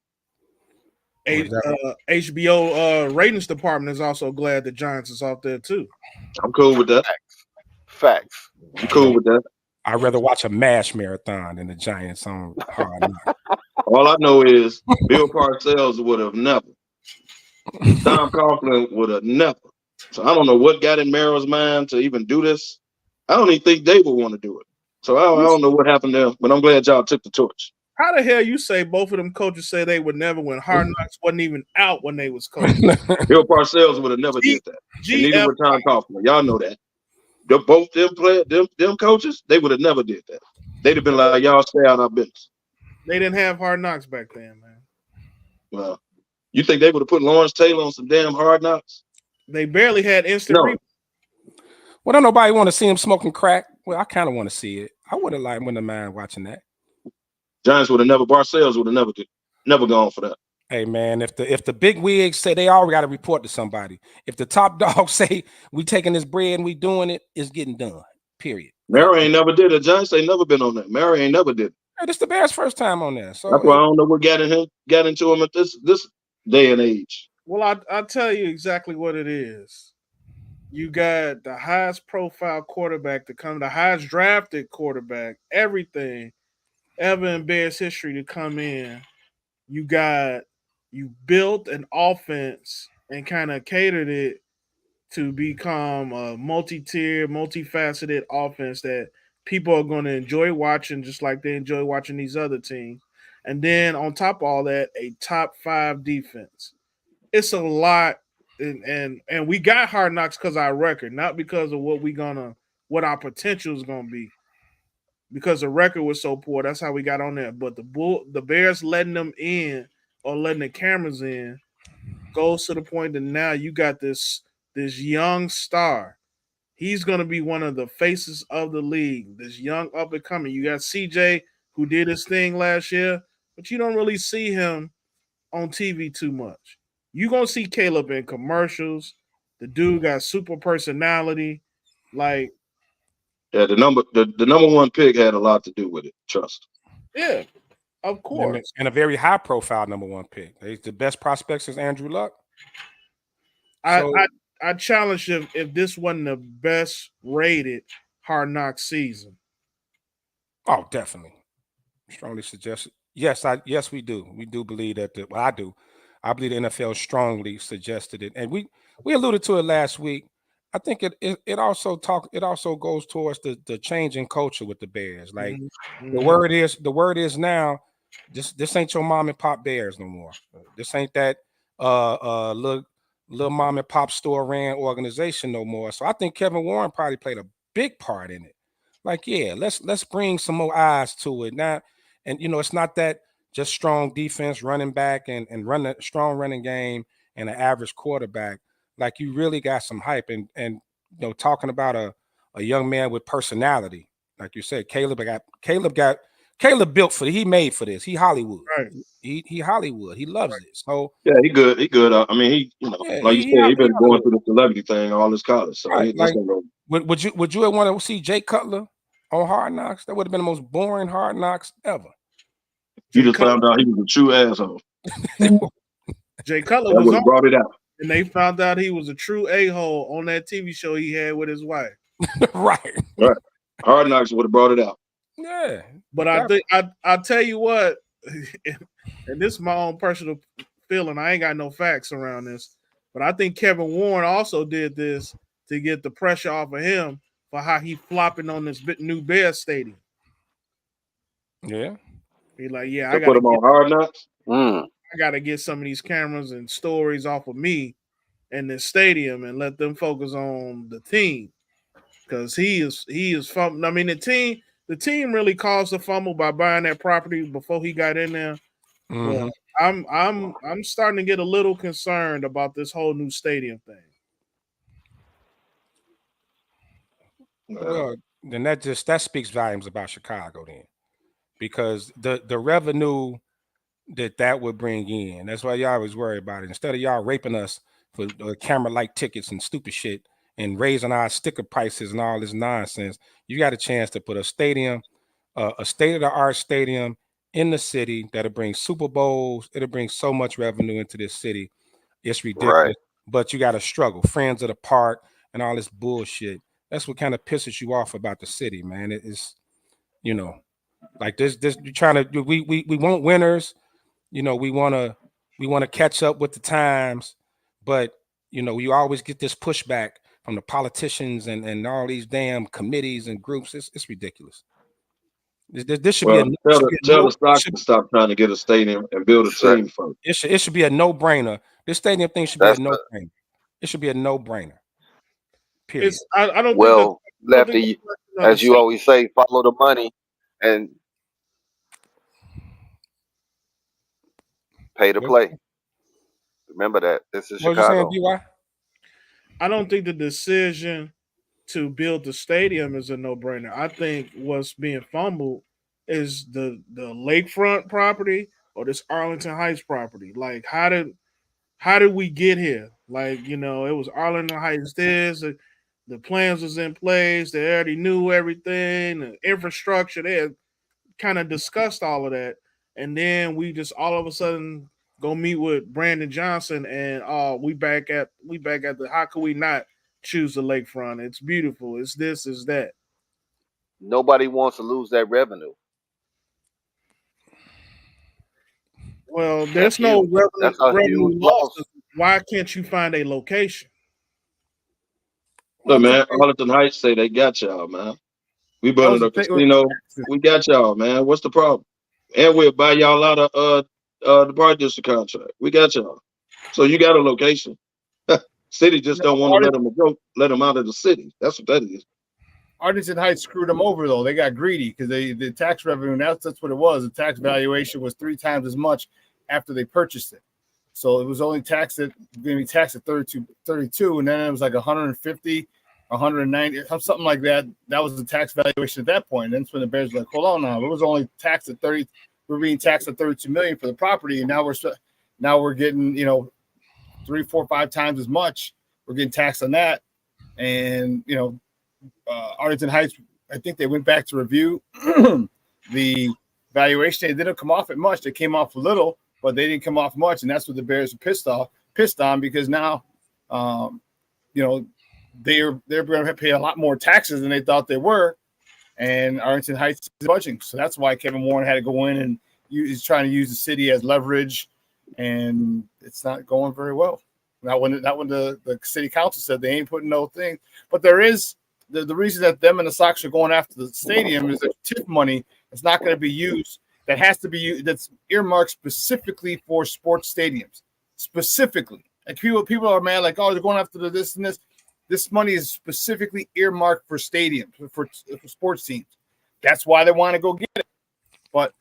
HBO ratings department is also glad the Giants is out there too. I'm cool with that. Facts. I'm cool with that. I'd rather watch a MASH marathon than the Giants on Hard Knocks. All I know is Bill Parcells would have never. Tom Coughlin would have never. So I don't know what got in Merrill's mind to even do this. I don't even think they would want to do it. So I don't know what happened there, but I'm glad y'all took the torch. How the hell you say both of them coaches say they would never win? Hard Knocks wasn't even out when they was coaching. Bill Parcells would have never did that. And neither would Tom Coughlin. Y'all know that. Both them coaches, they would have never did that. They'd have been like, y'all stay out of our business. They didn't have Hard Knocks back then, man. Well, you think they would have put Lawrence Taylor on some damn Hard Knocks? They barely had instant replay. Well, don't nobody want to see him smoking crack. Well, I kind of want to see it. I would have liked wouldn't mind watching that. Giants would have never. Parcells would have never gone for that. Hey man, if the big wigs say they already got to report to somebody. If the top dogs say we taking this bread and we doing it, it's getting done. Period. Mary ain't never did it. Giants ain't never been on that. Mary ain't never did it. Hey, this the Bears' first time on there. So that's why I don't know what got into him at this day and age. Well, I'll tell you exactly what it is. You got the highest profile quarterback to come, the highest drafted quarterback, everything ever in Bears history to come in. You built an offense and kind of catered it to become a multi-tier, multifaceted offense that people are going to enjoy watching, just like they enjoy watching these other teams. And then on top of all that, a top 5 defense. It's a lot, and we got Hard Knocks because our record, not because of what our potential is gonna be. Because the record was so poor, that's how we got on there. But the Bears letting them in or letting the cameras in goes to the point that now you got this young star. He's gonna be one of the faces of the league. This young up and coming. You got CJ who did his thing last year, but you don't really see him on TV too much. You're gonna see Caleb in commercials. The dude got super personality. Like, yeah, the number one pick had a lot to do with it. Trust. Yeah, of course. And a very high profile number 1 pick. The best prospects is Andrew Luck. I challenge if this wasn't the best rated Hard Knocks season. Oh, definitely. Strongly suggest. Yes, we do. We do believe that. I do. I believe the NFL strongly suggested it, and we alluded to it last week. I think it also goes towards the change in culture with the Bears. Like the word is now, this ain't your mom and pop Bears no more. This ain't that little mom and pop store ran organization no more. So I think Kevin Warren probably played a big part in it. Like, yeah, let's bring some more eyes to it. Now, and it's not that just strong defense, running back, and run a strong running game and an average quarterback. Like, you really got some hype and talking about a young man with personality. Like you said, Caleb built for it. He made for this. He Hollywood. Right. He Hollywood. He loves it. So Yeah, he good. He good. I mean, yeah, like you said, he been going through the celebrity thing all his college. So right. that's Like, no. would you have wanted to see Jay Cutler on Hard Knocks? That would have been the most boring Hard Knocks ever. You just found out he was a true asshole. Jay Cutler That was would on, have brought it out. and they found out he was a true a-hole on that TV show he had with his wife. Right. Hard Knocks would have brought it out. Yeah. But I think I'll tell you what, and this is my own personal feeling. I ain't got no facts around this, but I think Kevin Warren also did this to get the pressure off of him for how he flopping on this new Bears stadium. Yeah. He like, yeah, I put him on Hard Knocks. I gotta get some of these cameras and stories off of me in this stadium and let them focus on the team. Because he is fumbling. I mean, the team really caused the fumble by buying that property before he got in there. Mm-hmm. But I'm starting to get a little concerned about this whole new stadium thing. Well, then that speaks volumes about Chicago then, because the revenue that would bring in. That's why y'all always worry about it. Instead of y'all raping us for camera light tickets and stupid shit and raising our sticker prices and all this nonsense, you got a chance to put a stadium, a state-of-the-art stadium in the city that'll bring Super Bowls. It'll bring so much revenue into this city. It's ridiculous. Right. But you got to struggle. Friends of the park and all this bullshit. That's what kind of pisses you off about the city, man. It is, like this you're trying to we want winners. We want to catch up with the times, but you always get this pushback from the politicians and all these damn committees and groups. It's ridiculous. This should be tell the Sox to stop trying to get a stadium and build a team first. It should be a no-brainer. This stadium thing should be a no-brainer. It should be a no-brainer. Period. I don't. Well, Lefty, as you always say, follow the money and pay to play. Remember that. This is Chicago. What you saying, DY? I don't think the decision to build the stadium is a no-brainer. I think what's being fumbled is the lakefront property or this Arlington Heights property. Like, how did we get here? Like, it was Arlington Heights this, the plans was in place, they already knew everything, the infrastructure, they had kind of discussed all of that. And then we just all of a sudden go meet with Brandon Johnson and we back at the how could we not choose the lakefront? It's beautiful. It's this, it's that. Nobody wants to lose that revenue. Well, there's no revenue loss. Why can't you find a location? Look, man, Arlington Heights say they got y'all, man. We building a casino. We got y'all, man. What's the problem? And we'll buy y'all out of the bar district contract. We got y'all. So you got a location. City just don't want to let them out of the city. That's what that is. Arlington Heights screwed them over, though. They got greedy because the tax revenue, that's what it was. The tax valuation was 3 times as much after they purchased it. So it was only going to be taxed at 32, and then it was like 150, 190, something like that. That was the tax valuation at that point. And that's when the Bears were like, hold on now. It was only taxed at 30. We're being taxed at $32 million for the property, and now we're getting 3, 4, 5 times as much. We're getting taxed on that, and Arlington Heights, I think they went back to review the valuation. They didn't come off at much. They came off a little, but they didn't come off much, and that's what the Bears are pissed on because now, they're going to pay a lot more taxes than they thought they were, and Arlington Heights is budging. So that's why Kevin Warren had to go in and he's trying to use the city as leverage, and it's not going very well. Not when the city council said they ain't putting no thing, but there is. The reason that them and the Sox are going after the stadium is that TIF money is not going to be used. That has to be used. That's earmarked specifically for sports stadiums. Specifically, like people are mad, like, oh, they're going after this and this. This money is specifically earmarked for stadiums, for sports teams. That's why they want to go get it. But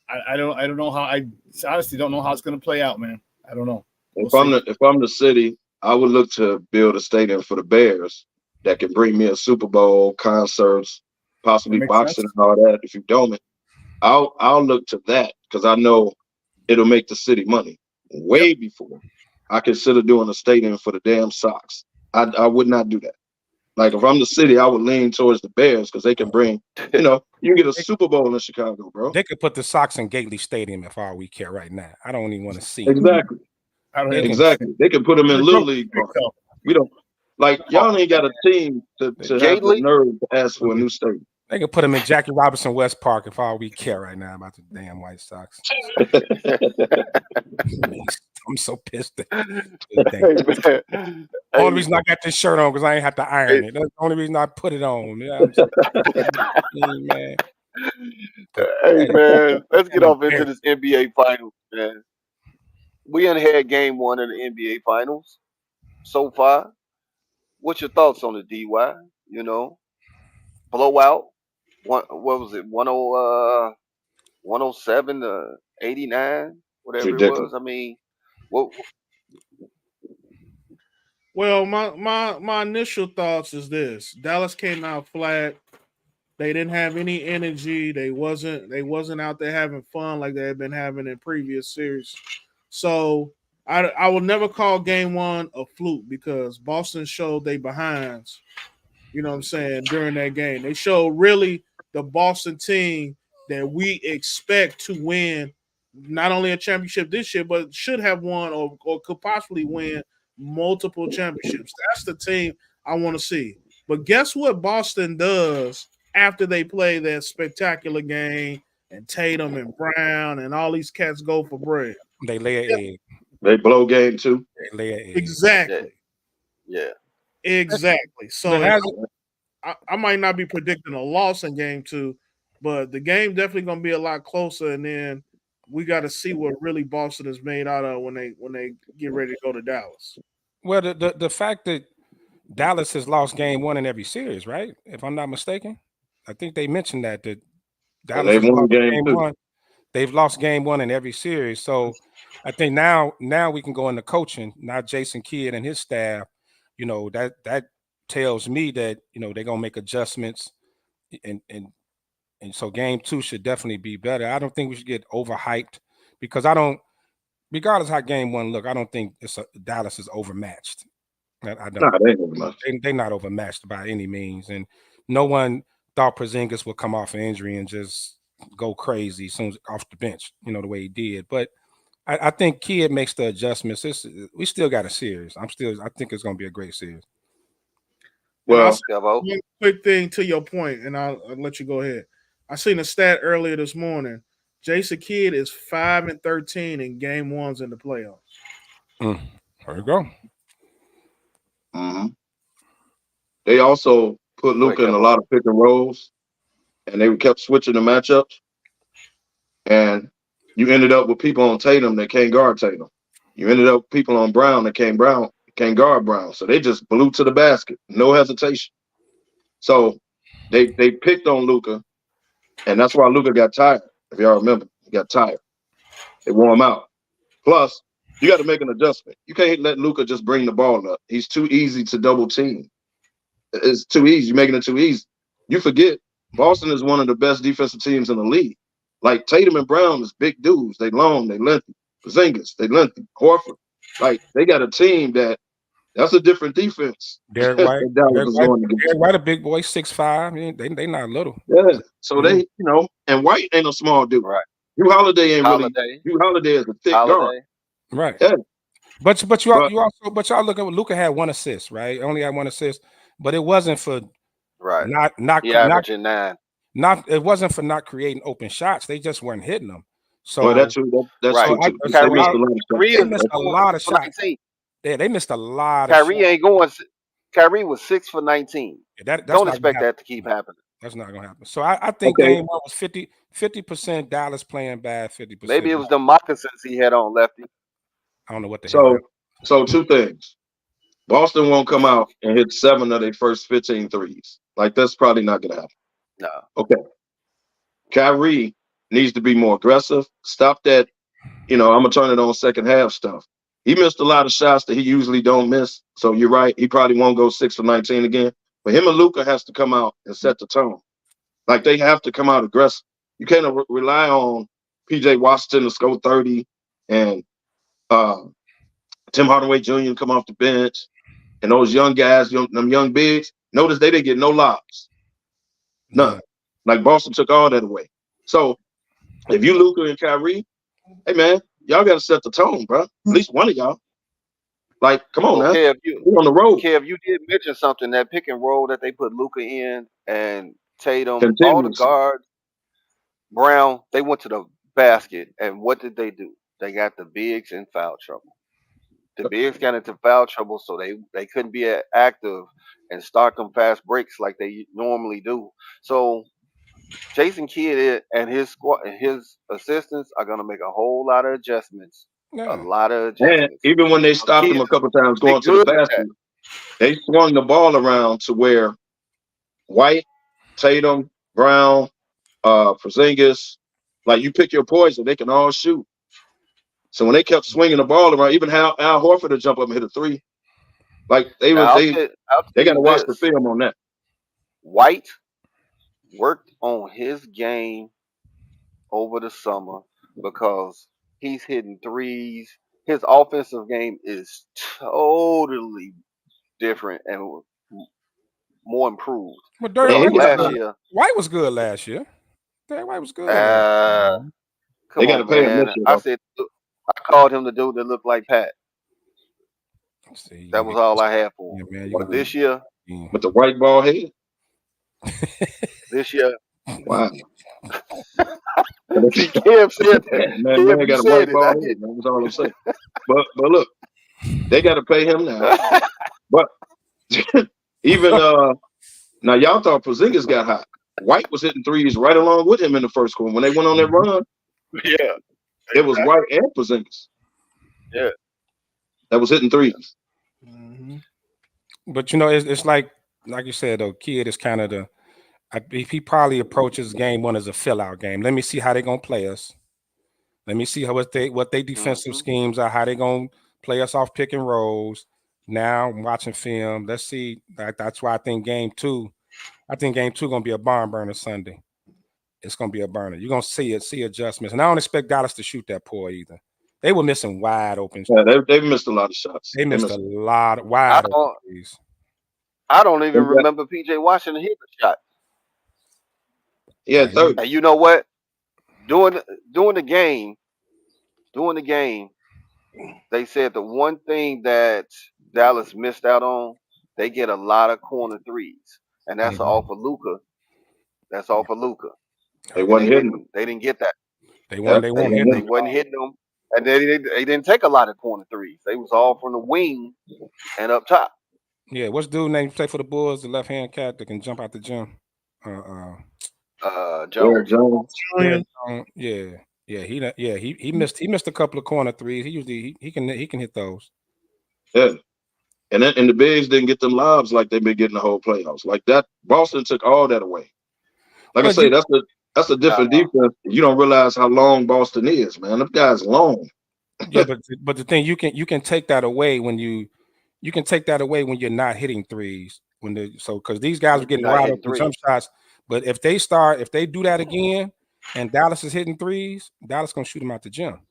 I don't know how. I honestly don't know how it's going to play out, man. I don't know. If I'm the city, I would look to build a stadium for the Bears that can bring me a Super Bowl, concerts, possibly boxing and all that. If you don't, I'll look to that because I know it'll make the city money way before I consider doing a stadium for the damn Sox. I would not do that. Like if I'm the city, I would lean towards the Bears because they can bring, you get a Super Bowl in Chicago, bro. They could put the Sox in Gately Stadium if all we care right now. I don't even want to see exactly. Exactly. They can put them in Little League. We don't y'all ain't got a team to have the nerve to ask for a new stadium. They can put them in Jackie Robinson West Park if all we care right now about the damn White Sox. I'm so pissed. Only reason I got this shirt on because I ain't have to iron it. That's the only reason I put it on. Man. Hey man, let's get off into this NBA Finals, man. We ain't had game 1 of the NBA Finals so far. What's your thoughts on the DY? Blowout. What was it? 107 to 89, whatever it was. I mean, what? Well, my initial thoughts is this: Dallas came out flat. They didn't have any energy. They wasn't out there having fun like they had been having in previous series. So I will never call game 1 a fluke because Boston showed they behinds. You know what I'm saying? During that game, they showed really the Boston team that we expect to win not only a championship this year, but should have won or could possibly win multiple championships. That's the team I want to see. But guess what Boston does after they play that spectacular game and Tatum and Brown and all these cats go for bread? They lay an egg. They blow game 2. They lay an egg. Exactly. Yeah. Exactly. So I might not be predicting a loss in game 2, but the game definitely going to be a lot closer. And then we got to see what really Boston is made out of when they get ready to go to Dallas. Well, the fact that Dallas has lost game 1 in every series, right? If I'm not mistaken, I think they mentioned that Dallas has lost game 1. They've lost game 1 in every series. So I think now we can go into coaching. Now Jason Kidd and his staff, that tells me that they're gonna make adjustments, and so game 2 should definitely be better. I don't think we should get overhyped because regardless how game 1 look, I don't think Dallas is overmatched. I don't. No, they're not overmatched by any means, and no one thought Porzingis would come off an injury and just go crazy as soon as off the bench, the way he did. But I think Kidd makes the adjustments. We still got a series. I think it's going to be a great series. Well, one quick thing to your point, and I'll let you go ahead. I seen a stat earlier this morning. Jason Kidd is 5-13 in game 1s in the playoffs. There you go. Mm-hmm. They also put Luka in a lot of pick and rolls, and they kept switching the matchups. And you ended up with people on Tatum that can't guard Tatum. You ended up with people on Brown that can't guard Brown. So they just blew to the basket, no hesitation. So they picked on Luka, and that's why Luka got tired. If y'all remember, he got tired. They wore him out. Plus, you got to make an adjustment. You can't let Luka just bring the ball up. He's too easy to double team. It's too easy. You're making it too easy. You forget, Boston is one of the best defensive teams in the league. Like Tatum and Brown is big dudes. They long, they lengthy. Porzingis, they lengthy. Horford. Like, they got a team that's a different defense. Derek White, a big boy, 6'5". They not little. Yeah. So they, and White ain't a small dude. Right. Hugh Holiday ain't really. Hugh Holiday is a thick guard. Right. Yeah. But y'all look at what Luka had 1 assist, right? Only had 1 assist, but it wasn't for not averaging 9. It wasn't for not creating open shots. They just weren't hitting them. So well, that's true. That's right. true. They missed a lot of shots. Yeah, they missed a lot of Kyrie shots. ain't going. Kyrie was 6 for 19. Don't expect that to keep happening. That's not going to happen. So I think game 1 was 50% Dallas playing bad, 50%. Maybe it was the moccasins he had on, Lefty. I don't know what the hell. So 2 things. Boston won't come out and hit 7 of their first 15 threes. Like, that's probably not going to happen. No. Okay. Kyrie needs to be more aggressive. Stop that, I'm going to turn it on second half stuff. He missed a lot of shots that he usually don't miss. So you're right. He probably won't go 6 for 19 again. But him and Luka has to come out and set the tone. Like, they have to come out aggressive. You can't rely on P.J. Washington to score 30 and Tim Hardaway Jr. to come off the bench. And those young guys, them young bigs, notice they didn't get no lobs. None. Yeah. Like, Boston took all that away. So if you Luka and Kyrie, hey, man, y'all got to set the tone, bro. At least one of y'all. Like, come on, man. Kev, We're on the road. Kev, you did mention something, that pick and roll that they put Luka in and Tatum, all the guards, Brown, they went to the basket. And what did they do? They got the bigs in foul trouble. The bigs got into foul trouble, so they couldn't be active and start them fast breaks like they normally do. So Jason Kidd and his squad and his assistants are gonna make a whole lot of adjustments. Yeah. A lot of adjustments. And even when they stopped him a couple times going to the basket, they swung the ball around to where White, Tatum, Brown, Porzingis, like, you pick your poison, they can all shoot. So when they kept swinging the ball around, even Al Horford to jump up and hit a 3. Like, they got to watch the film on that. White worked on his game over the summer because he's hitting threes. His offensive game is totally different and more improved. But last year, White was good last year. White was good. Come on, man. I called him the dude that looked like Pat. That was all I had for him. Yeah, man, this year, with the white ball head. This year, wow. Kev said that. Man got a white ball head. That was all I'm saying. But look, they got to pay him now. But even now, y'all thought Porzingis got hot. White was hitting threes right along with him in the first quarter when they went on that run. Yeah. It was White and Porzingis. Yeah. That was hitting threes. Mm-hmm. But, it's like you said, though, Kidd is kind of he probably approaches game one as a fill-out game. Let me see how they're going to play us. Let me see what they defensive schemes are, how they're going to play us off pick and rolls. Now I'm watching film. Let's see. That's why I think game two going to be a barn burner Sunday. It's going to be a burner. You're going to see adjustments. And I don't expect Dallas to shoot that poor either. They were missing wide open shots. Yeah, they've missed a lot of shots. They missed a lot of wide open shots. I don't even remember P.J. Washington hitting a shot. Yeah, 30. And you know what? During the game, they said the one thing that Dallas missed out on, they get a lot of corner threes. And that's all for Luka. That's all for Luka. They wasn't hitting them. They didn't get that. They wasn't hitting them. And they didn't take a lot of corner threes. They was all from the wing and up top. Yeah, what's the dude name play for the Bulls? The left-hand cat that can jump out the gym. Jones. He missed a couple of corner threes. He usually he can hit those. Yeah. And the bigs didn't get them lobs like they've been getting the whole playoffs. Like that, Boston took all that away. Like I say, that's a different defense. You don't realize how long Boston is, man. Them guys long. Yeah, but the thing you can take that away when you're not hitting threes because these guys are getting wide open jump shots. But if they do that again, and Dallas is hitting threes, Dallas gonna shoot them out the gym.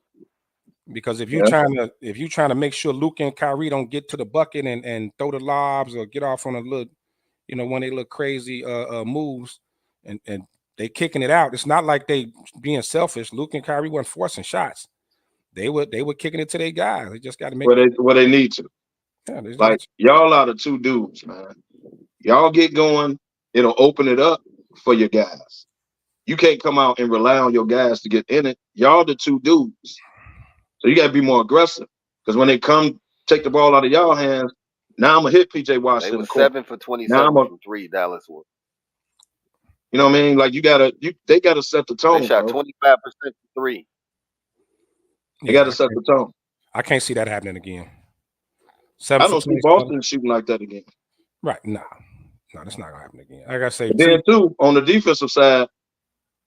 Because if you're trying to make sure Luka and Kyrie don't get to the bucket and throw the lobs or get off on a little, when they look crazy moves and they kicking it out, it's not like they being selfish. Luka and Kyrie weren't forcing shots. They were kicking it to their guys. They just got to make what they need to. Yeah, like y'all are the two dudes, man. Y'all get going, it'll open it up for your guys. You can't come out and rely on your guys to get in it. Y'all the two dudes. So you got to be more aggressive because when they come take the ball out of y'all hands, now I'm going to hit P.J. Washington. They were 7 for 27 from 3, Dallas was. You know what I mean? Like they got to set the tone. They shot 25% from 3. They got to set the tone. I can't see that happening again. 7 I for don't see 27. Boston shooting like that again. Right? No, that's not gonna happen again. Like I say, Then too, on the defensive side,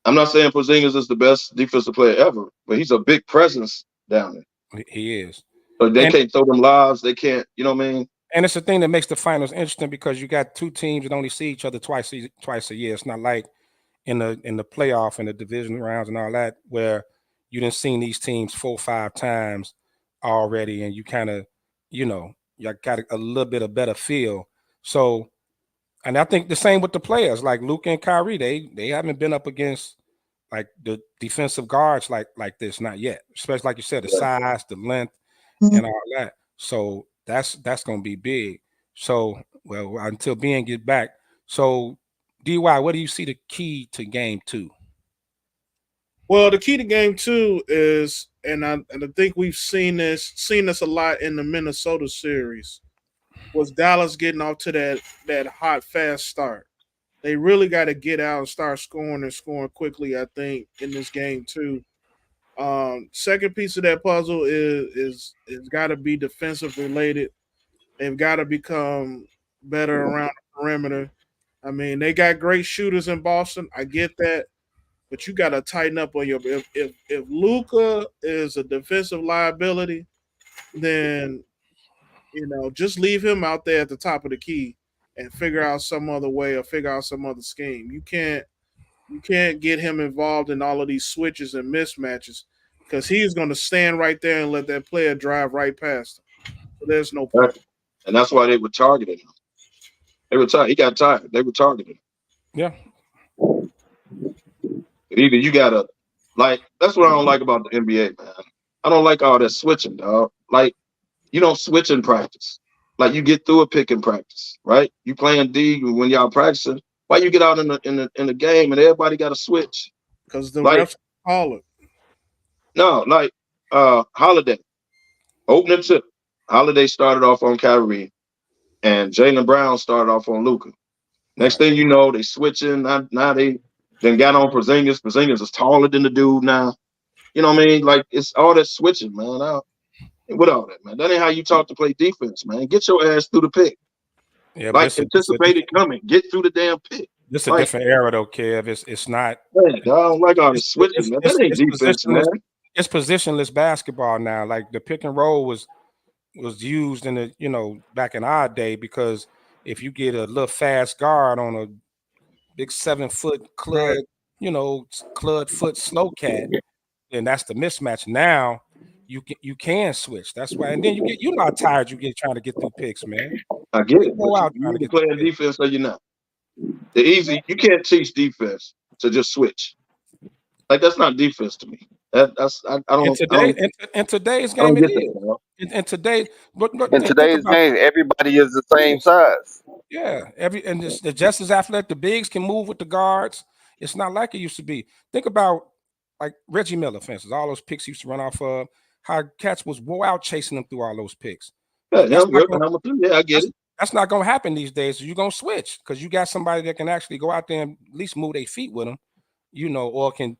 I'm not saying Porzingis is the best defensive player ever, but he's a big presence down there. he is. So they And- can't throw them lobs. They can't, you know what I mean? And it's the thing that makes the finals interesting because you got two teams that only see each other twice a year. It's not like in the playoff and the division rounds and all that where you didn't seen these teams 4 or 5 times already, and you kind of, you got a little bit of better feel. So, and I think the same with the players like Luka and Kyrie. They haven't been up against like the defensive guards like this, not yet. Especially like you said, the size, the length, and all that. So that's gonna be big. So until Ben get back. So DY, what do you see the key to game 2? Well, the key to game 2 is, and I think we've seen this a lot in the Minnesota series, was Dallas getting off to that hot, fast start. They really got to get out and start scoring and scoring quickly, I think, in this game 2. Second piece of that puzzle is got to be defensive related. They've got to become better around the perimeter. I mean, they got great shooters in Boston. I get that, but you got to tighten up on your. If Luka is a defensive liability, then just leave him out there at the top of the key and figure out some other way or figure out some other scheme. You can't get him involved in all of these switches and mismatches because he's going to stand right there and let that player drive right past him. So there's no point. And that's why they were targeting him. He got tired. They were targeting him. Yeah. But either you gotta that's what I don't like about the NBA, man. I don't like all that switching, dog. Like, you don't switch in practice. Like, you get through a pick in practice, right? You playing D when y'all practicing. Why you get out in the game and everybody got to switch? Because the refs call it. No, Holiday. Opening tip. Holiday started off on Kyrie, and Jaylen Brown started off on Luka. Next thing you know, they switching. Now they then got on Porzingis. Porzingis is taller than the dude now. You know what I mean? Like, it's all that switching, man. With all that, man. That ain't how you talk to play defense, man. Get your ass through the pick. Yeah, like, anticipate it coming. Get through the damn pick. This is a different era, though, Kev. It's not. Man, I don't like all this switching, man. That ain't defense, man. It's positionless basketball now. Like, the pick and roll was used in the back in our day because if you get a little fast guard on a big 7-foot clud, clud foot slow cat, then that's the mismatch. Now you can switch. That's why, and then you know how tired you get trying to get through picks, man. I get it. You can play defense or you're not. You can't teach defense to just switch. Like, that's not defense to me. I don't. In today's game, it is. In today's game, everybody is the same size. Yeah, and they're just as athletic. The bigs can move with the guards. It's not like it used to be. Think about like Reggie Miller, for instance. All those picks he used to run off of. How cats was wore out chasing them through all those picks. Yeah, I get it. That's not going to happen these days. So you're going to switch because you got somebody that can actually go out there and at least move their feet with him, or can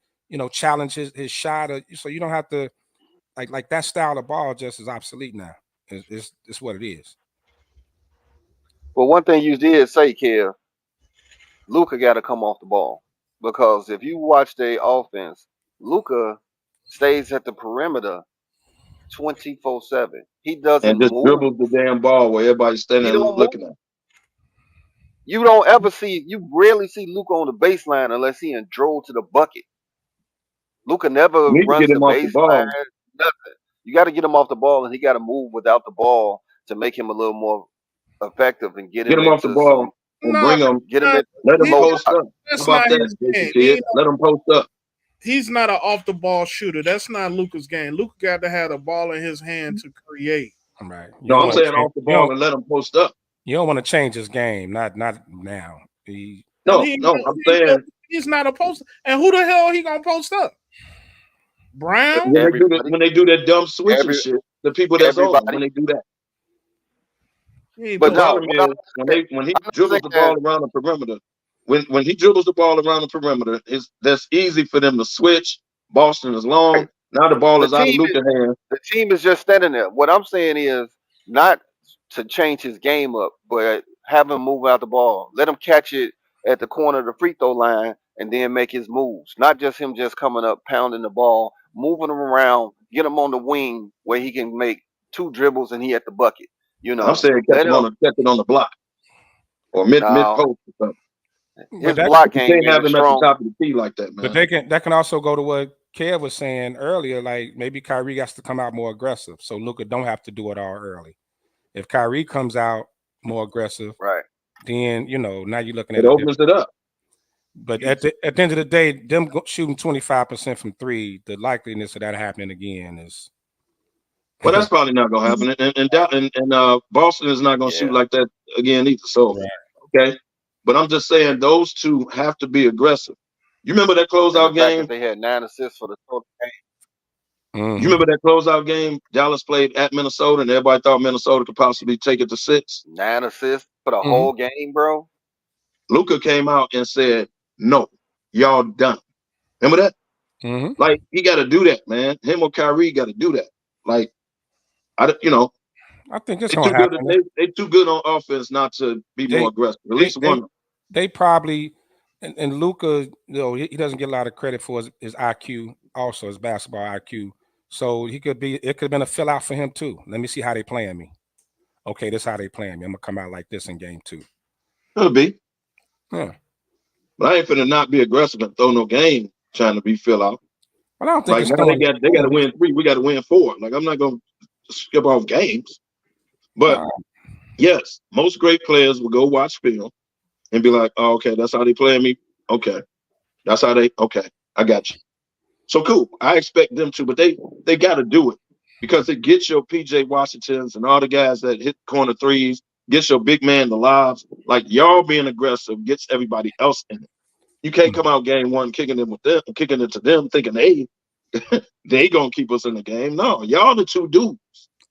challenge his shot. So you don't have to like that style of ball just is obsolete now. It's what it is. Well, one thing you did say, Kev, Luka got to come off the ball because if you watch their offense, Luka stays at the perimeter 24/7. He doesn't and just move. dribbles the damn ball where everybody's standing and looking at him. You rarely see Luka on the baseline unless he drove to the bucket. Luka never runs the baseline. Nothing. You got to get him off the ball, and he got to move without the ball to make him a little more effective and get him off the ball and bring him. Let him post up. How about that, kid? Let him post up. He's not an off the ball shooter. That's not Luka's game. Luka got to have the ball in his hand to create. Right. No, I'm saying off the ball and let him post up. You don't want to change his game, not now. I'm saying he's not a poster. And who the hell he gonna post up? Brown? When they do that dumb switching shit, the people that's on when they do that. But the problem is when he dribbles the ball around the perimeter, when he dribbles the ball around the perimeter, that's easy for them to switch. Boston is long. Now the ball is out of Luka's hand. The team is just standing there. What I'm saying is not to change his game up, but have him move out the ball. Let him catch it at the corner of the free throw line and then make his moves. Not just him just coming up, pounding the ball, moving him around, get him on the wing where he can make 2 dribbles and he at the bucket. You I'm know, saying catch let it him. on the block or mid No, post or something. his But that block You ain't can't have really him at the strong. top of the key like that, but man. that can also go to what Kev was saying earlier. Like maybe Kyrie has to come out more aggressive, so Luka don't have to do it all early. If Kyrie comes out more aggressive, Right. then now you're looking at It a opens different. it up. But at the end of the day, them shooting 25% from 3, the likeliness of that happening again is. Well, that's probably not gonna happen. And Boston is not gonna shoot Yeah. like that again either. So Right. okay. But I'm just saying those two have to be aggressive. You remember that And the closeout fact that game? they had 9 assists for the total game. You Mm-hmm. remember that closeout game? Dallas played at Minnesota, and everybody thought Minnesota could possibly take it to 6. 9 assists for the Mm-hmm. whole game, bro. Luka came out and said, "No, y'all done." Remember that? Mm-hmm. Like he got to do that, man. Him or Kyrie got to do that. Like I think it's they gonna too good. happen. They too good on offense not to be more They aggressive. At they least they one. they probably and Luka, he doesn't get a lot of credit for his IQ, also his basketball IQ. So it could have been a fill out for him too. Let me see how they playing me. Okay, this is how they playing me. I'm gonna come out like this in game 2. Could be, Yeah. but I ain't finna not be aggressive and throw no game trying to be fill out. But I don't think Like it's now they throwing. got to win 3. We got to win 4. Like I'm not gonna skip off games. But yes, most great players will go watch film and be like, "Oh, okay, that's how they playing me. Okay, that's how they. Okay, I got you." So cool. I expect them to, but they got to do it because it gets your PJ Washingtons and all the guys that hit corner threes, gets your big man the lobs. Like y'all being aggressive gets everybody else in it. You can't come out game 1 kicking it to them, thinking they gonna keep us in the game. No, y'all the 2 dudes.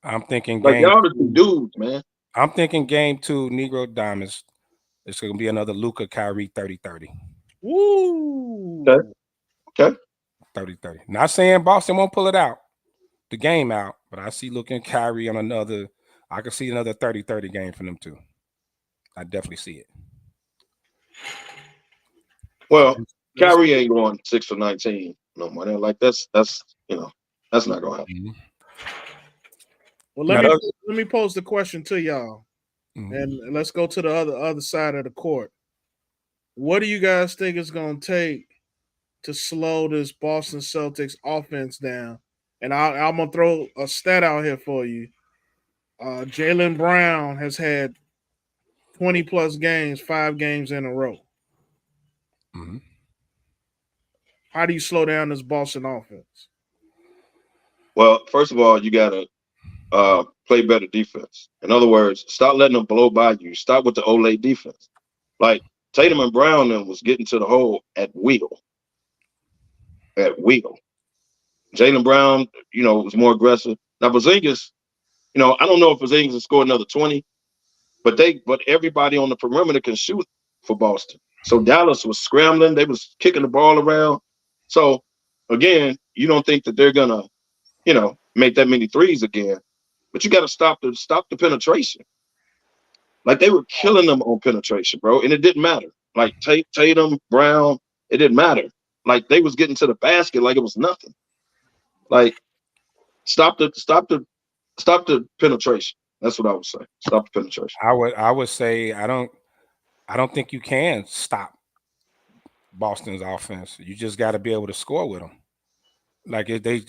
I'm thinking Like game y'all the 2 2. dudes, man. I'm thinking game 2, Negro Diamonds. It's gonna be another Luka Kyrie 30-30. Woo! Okay. 30-30. Not saying Boston won't pull it out, the game out, but I see looking Kyrie on another. I can see another 30-30 game for them too. I definitely see it. Well, Kyrie ain't going 6 for 19 no more. Like that's that's not gonna happen. Mm-hmm. Well, let me pose the question to y'all, and let's go to the other side of the court. What do you guys think it's going to take to slow this Boston Celtics offense down? And I'm going to throw a stat out here for you. Jaylen Brown has had 20 plus games, 5 games in a row. Mm-hmm. How do you slow down this Boston offense? Well, first of all, you gotta play better defense. In other words, stop letting them blow by you. Stop with the Olay defense. Like Tatum and Brown was getting to the hole at will. At will. Jaylen Brown, was more aggressive. Now Porzingis, I don't know if Porzingis will score another 20, but everybody on the perimeter can shoot for Boston. So Dallas was scrambling, they was kicking the ball around. So again, you don't think that they're gonna, make that many threes again. But you got to stop the penetration. Like they were killing them on penetration, bro, and it didn't matter. Like Tatum, Brown, it didn't matter. Like they was getting to the basket like it was nothing. Like stop the penetration. That's what I would say. Stop the penetration. I would say I don't think you can stop Boston's offense. You just got to be able to score with them. Like they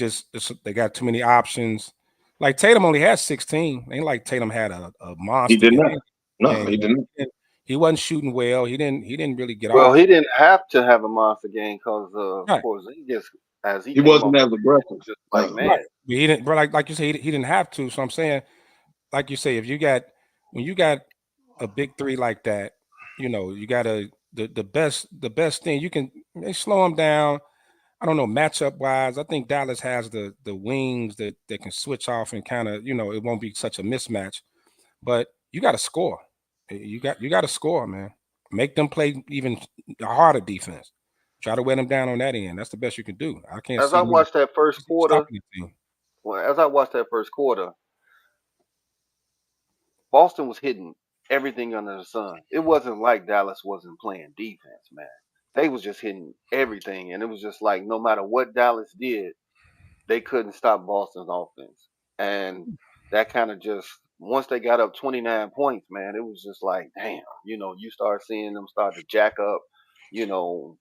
got too many options. Like Tatum only had 16. Ain't like Tatum had a monster. He did not. game. No, he didn't. He wasn't shooting well. He didn't really get Well, off. he didn't have to have a monster game because Right. Porzingis, as he He came wasn't off, as aggressive. just like man. Right. He didn't, bro. Like you say, he didn't have to. So I'm saying, like you say, when you got a big 3 like that, you got the best thing you can. They slow him down. I don't know, matchup wise. I think Dallas has the wings that can switch off and kind of, it won't be such a mismatch. But you got to score. You got to score, man. Make them play even harder defense. Try to wear them down on that end. That's the best you can do. I can't As see I them watched that first quarter, stopping the team. as I watched that first quarter, Boston was hitting everything under the sun. It wasn't like Dallas wasn't playing defense, man. They was just hitting everything, and it was just like no matter what Dallas did, they couldn't stop Boston's offense. And that kind of just once they got up 29 points, man, it was just like, damn, you start seeing them start to jack up, you know,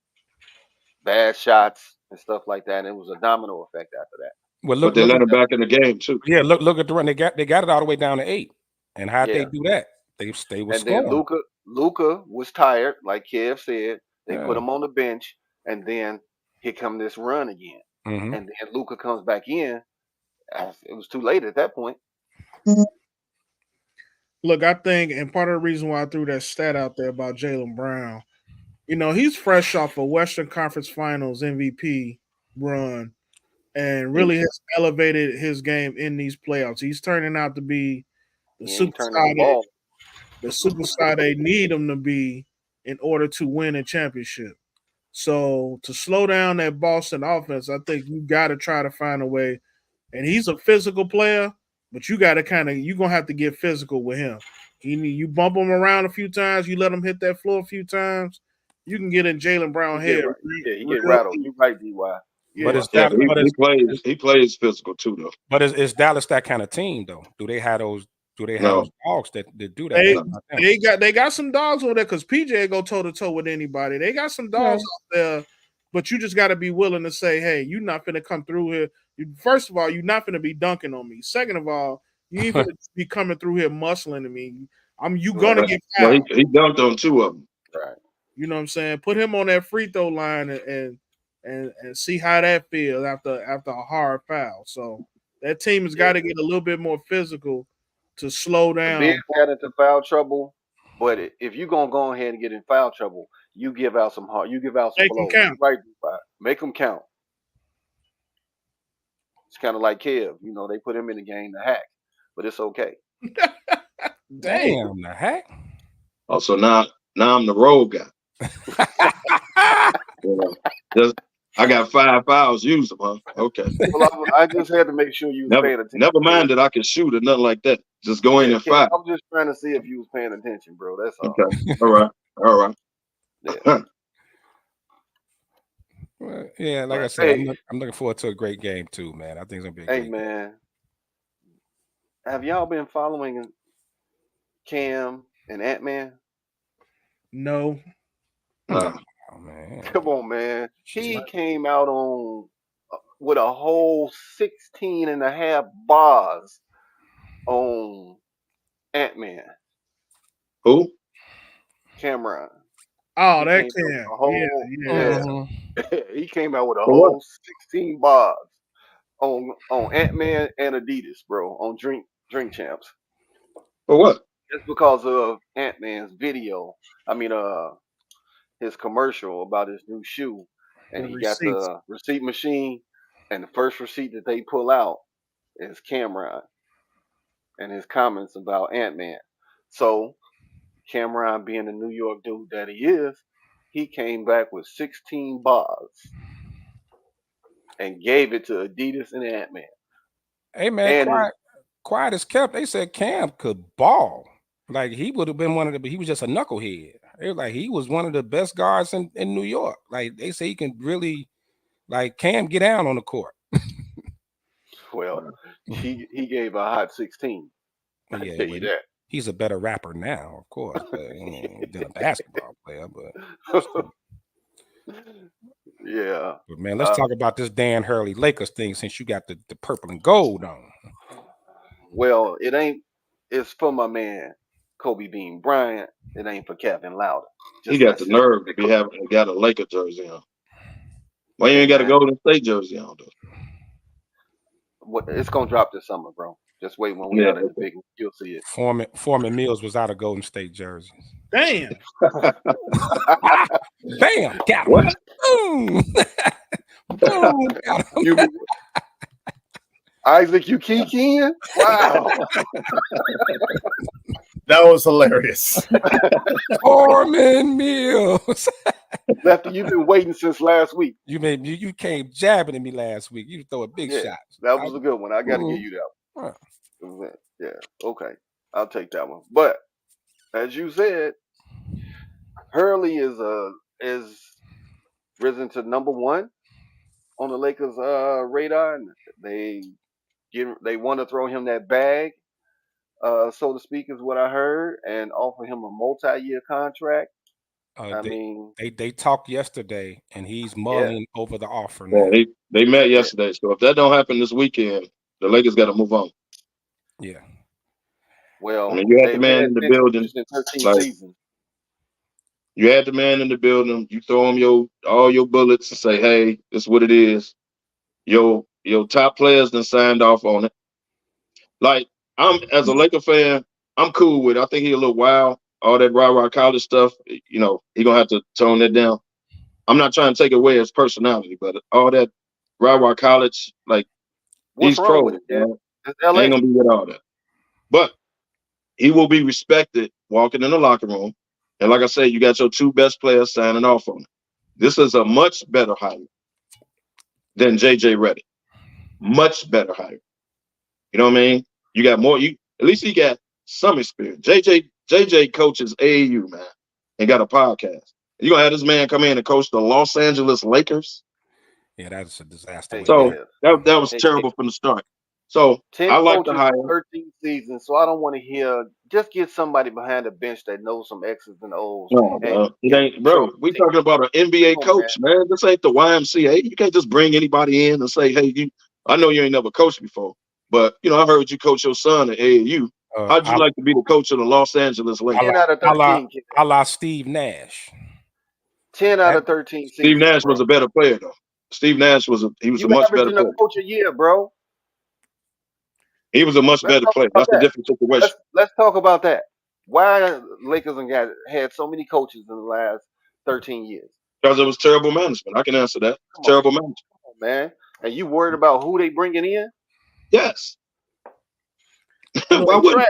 bad shots and stuff like that. And it was a domino effect after that. Well, But they let him back in the game too. Yeah, look at the run. They got it all the way down to 8. And how'd they Yeah. do that? They was And scoring. then Luka was tired, like Kev said. They put him on the bench, and then here come this run again. Mhm. And then Luka comes back in. It was too late at that point. Look, I think, and part of the reason why I threw that stat out there about Jaylen Brown, he's fresh off a Western Conference Finals MVP run and really has elevated his game in these playoffs. He's turning out to be the He ain't turning the ball. superstar they need him to be in order to win a championship. So to slow down that Boston offense, I think you got to try to find a way. And he's a physical player, but you got to you're going to have to get physical with him. You bump him around a few times, you let him hit that floor a few times, you can get in Jaylen Brown head. He get rattled. You're right, DY. But it's Yeah, Dallas, he plays physical too, though. But is Dallas that kind of team though? Do they have those dogs that do that? They got some dogs over there because PJ go toe to toe with anybody. They got some dogs out there, but you just got to be willing to say, "Hey, you're not finna come through here. First of all, you're not finna be dunking on me. Second of all, you ain't finna be coming through here muscling to me. You gonna get fouled." Well, he dunked on 2 of them. Right. You know what I'm saying? Put him on that free throw line and see how that feels after a hard foul. So that team has got to get a little bit more physical to slow down. Big got into foul trouble, but if you're gonna go ahead and get in foul trouble, you give out some blows. Make them count. Right, make them count. It's kind of like Kev. They put him in the game to hack, but it's okay. Damn, the hack. Oh, so now I'm the road guy. I got 5 fouls. Use them, huh? Okay. Well, I just had to make sure you was paying attention. Never mind that I can shoot or nothing like that. Just go in and foul. I'm just trying to see if you was paying attention, bro. That's all. Okay. All right. Yeah. Well, yeah, like I said, I'm looking forward to a great game too, man. I think it's gonna be a great game. Man, have y'all been following Cam and Ant-Man? No. Oh, man. Come on, man. He came out with a whole 16 and a half bars on Ant-Man. Who? Cameron. Oh, that Cam. Yeah. He came out with a whole 16 bars on Ant-Man and Adidas, bro, on Drink Champs. For what? Just because of Ant-Man's video. I mean, his commercial about his new shoe. And he got the receipt machine, and the first receipt that they pull out is Cameron and his comments about Ant-Man. So Cameron, being the New York dude that he is, he came back with 16 bars and gave it to Adidas and Ant-Man. Hey, man, quiet as kept. They said Cam could ball. Like, he would have been but he was just a knucklehead. It was like he was one of the best guards in New York. Like, they say he can really, like, Cam get down on the court. Well, he gave a hot 16. I can tell you that. He's a better rapper now, of course, but than a basketball player. But yeah. But man, let's talk about this Dan Hurley Lakers thing since you got the purple and gold on. Well, it ain't. It's for my man Kobe Bean Bryant. It ain't for Kevin Louder. He got the nerve to got a Laker jersey on. Why you ain't got a Golden State jersey on though? It's gonna drop this summer, bro. Just wait when we out at the big one. You'll see it. Foreman Mills was out of Golden State jerseys. Damn. Bam. Got him. What? Boom. Boom. Got him. Isaac, you kikiing? Wow. That was hilarious. Foreman Mills. Lefty, you've been waiting since last week. You came jabbing at me last week. You throw a big shot. That was a good one. I got to give you that one. Yeah. Okay. I'll take that one. But as you said, Hurley is risen to number one on the Lakers radar, and they want to throw him that bag, so to speak, is what I heard, and offer him a multi-year contract. They talked yesterday, and he's mulling over the offer now. Well, they met yesterday, so if that don't happen this weekend, the Lakers got to move on. Yeah. Well, I mean, you had the man in the building. You had the man in the building. You throw him all your bullets and say, "Hey, this is what it is." Your top players done signed off on it. Like, I'm as a Laker fan, I'm cool with it. I think he a little wild. All that rah-rah college stuff, he gonna have to tone that down. I'm not trying to take away his personality, but all that rah-rah college, like, what's he's wrong pro. with it, man? Ain't gonna be with all that. But he will be respected walking in the locker room. And like I said, you got your two best players signing off on it. This is a much better hire than JJ Redick. Much better hire. You know what I mean? You got more. At least he got some experience. JJ coaches AAU, man, and got a podcast. You gonna have this man come in and coach the Los Angeles Lakers? Yeah, that's a disaster. So that was terrible from the start. So 10 I like coaches, the hire. 13 seasons. So I don't want to hear. Just get somebody behind the bench that knows some X's and O's. No, bro. It ain't, bro. We talking about an NBA coach, man. This ain't the YMCA. You can't just bring anybody in and say, "Hey, I know you ain't never coached before, but I heard you coach your son at AAU. How'd you like to be the coach of the Los Angeles Lakers?" 10 out of 13. A la Steve Nash. 10 out of 13 seasons. Steve Nash was a better player, though. Steve Nash was a much better player. You coach a year, bro. He was a much better player. That's a different situation. Let's talk about that. Why Lakers had so many coaches in the last 13 years? Because it was terrible management. I can answer that. Terrible management. Come on, man. And you worried about who they bringing in? Yes. Why wouldn't?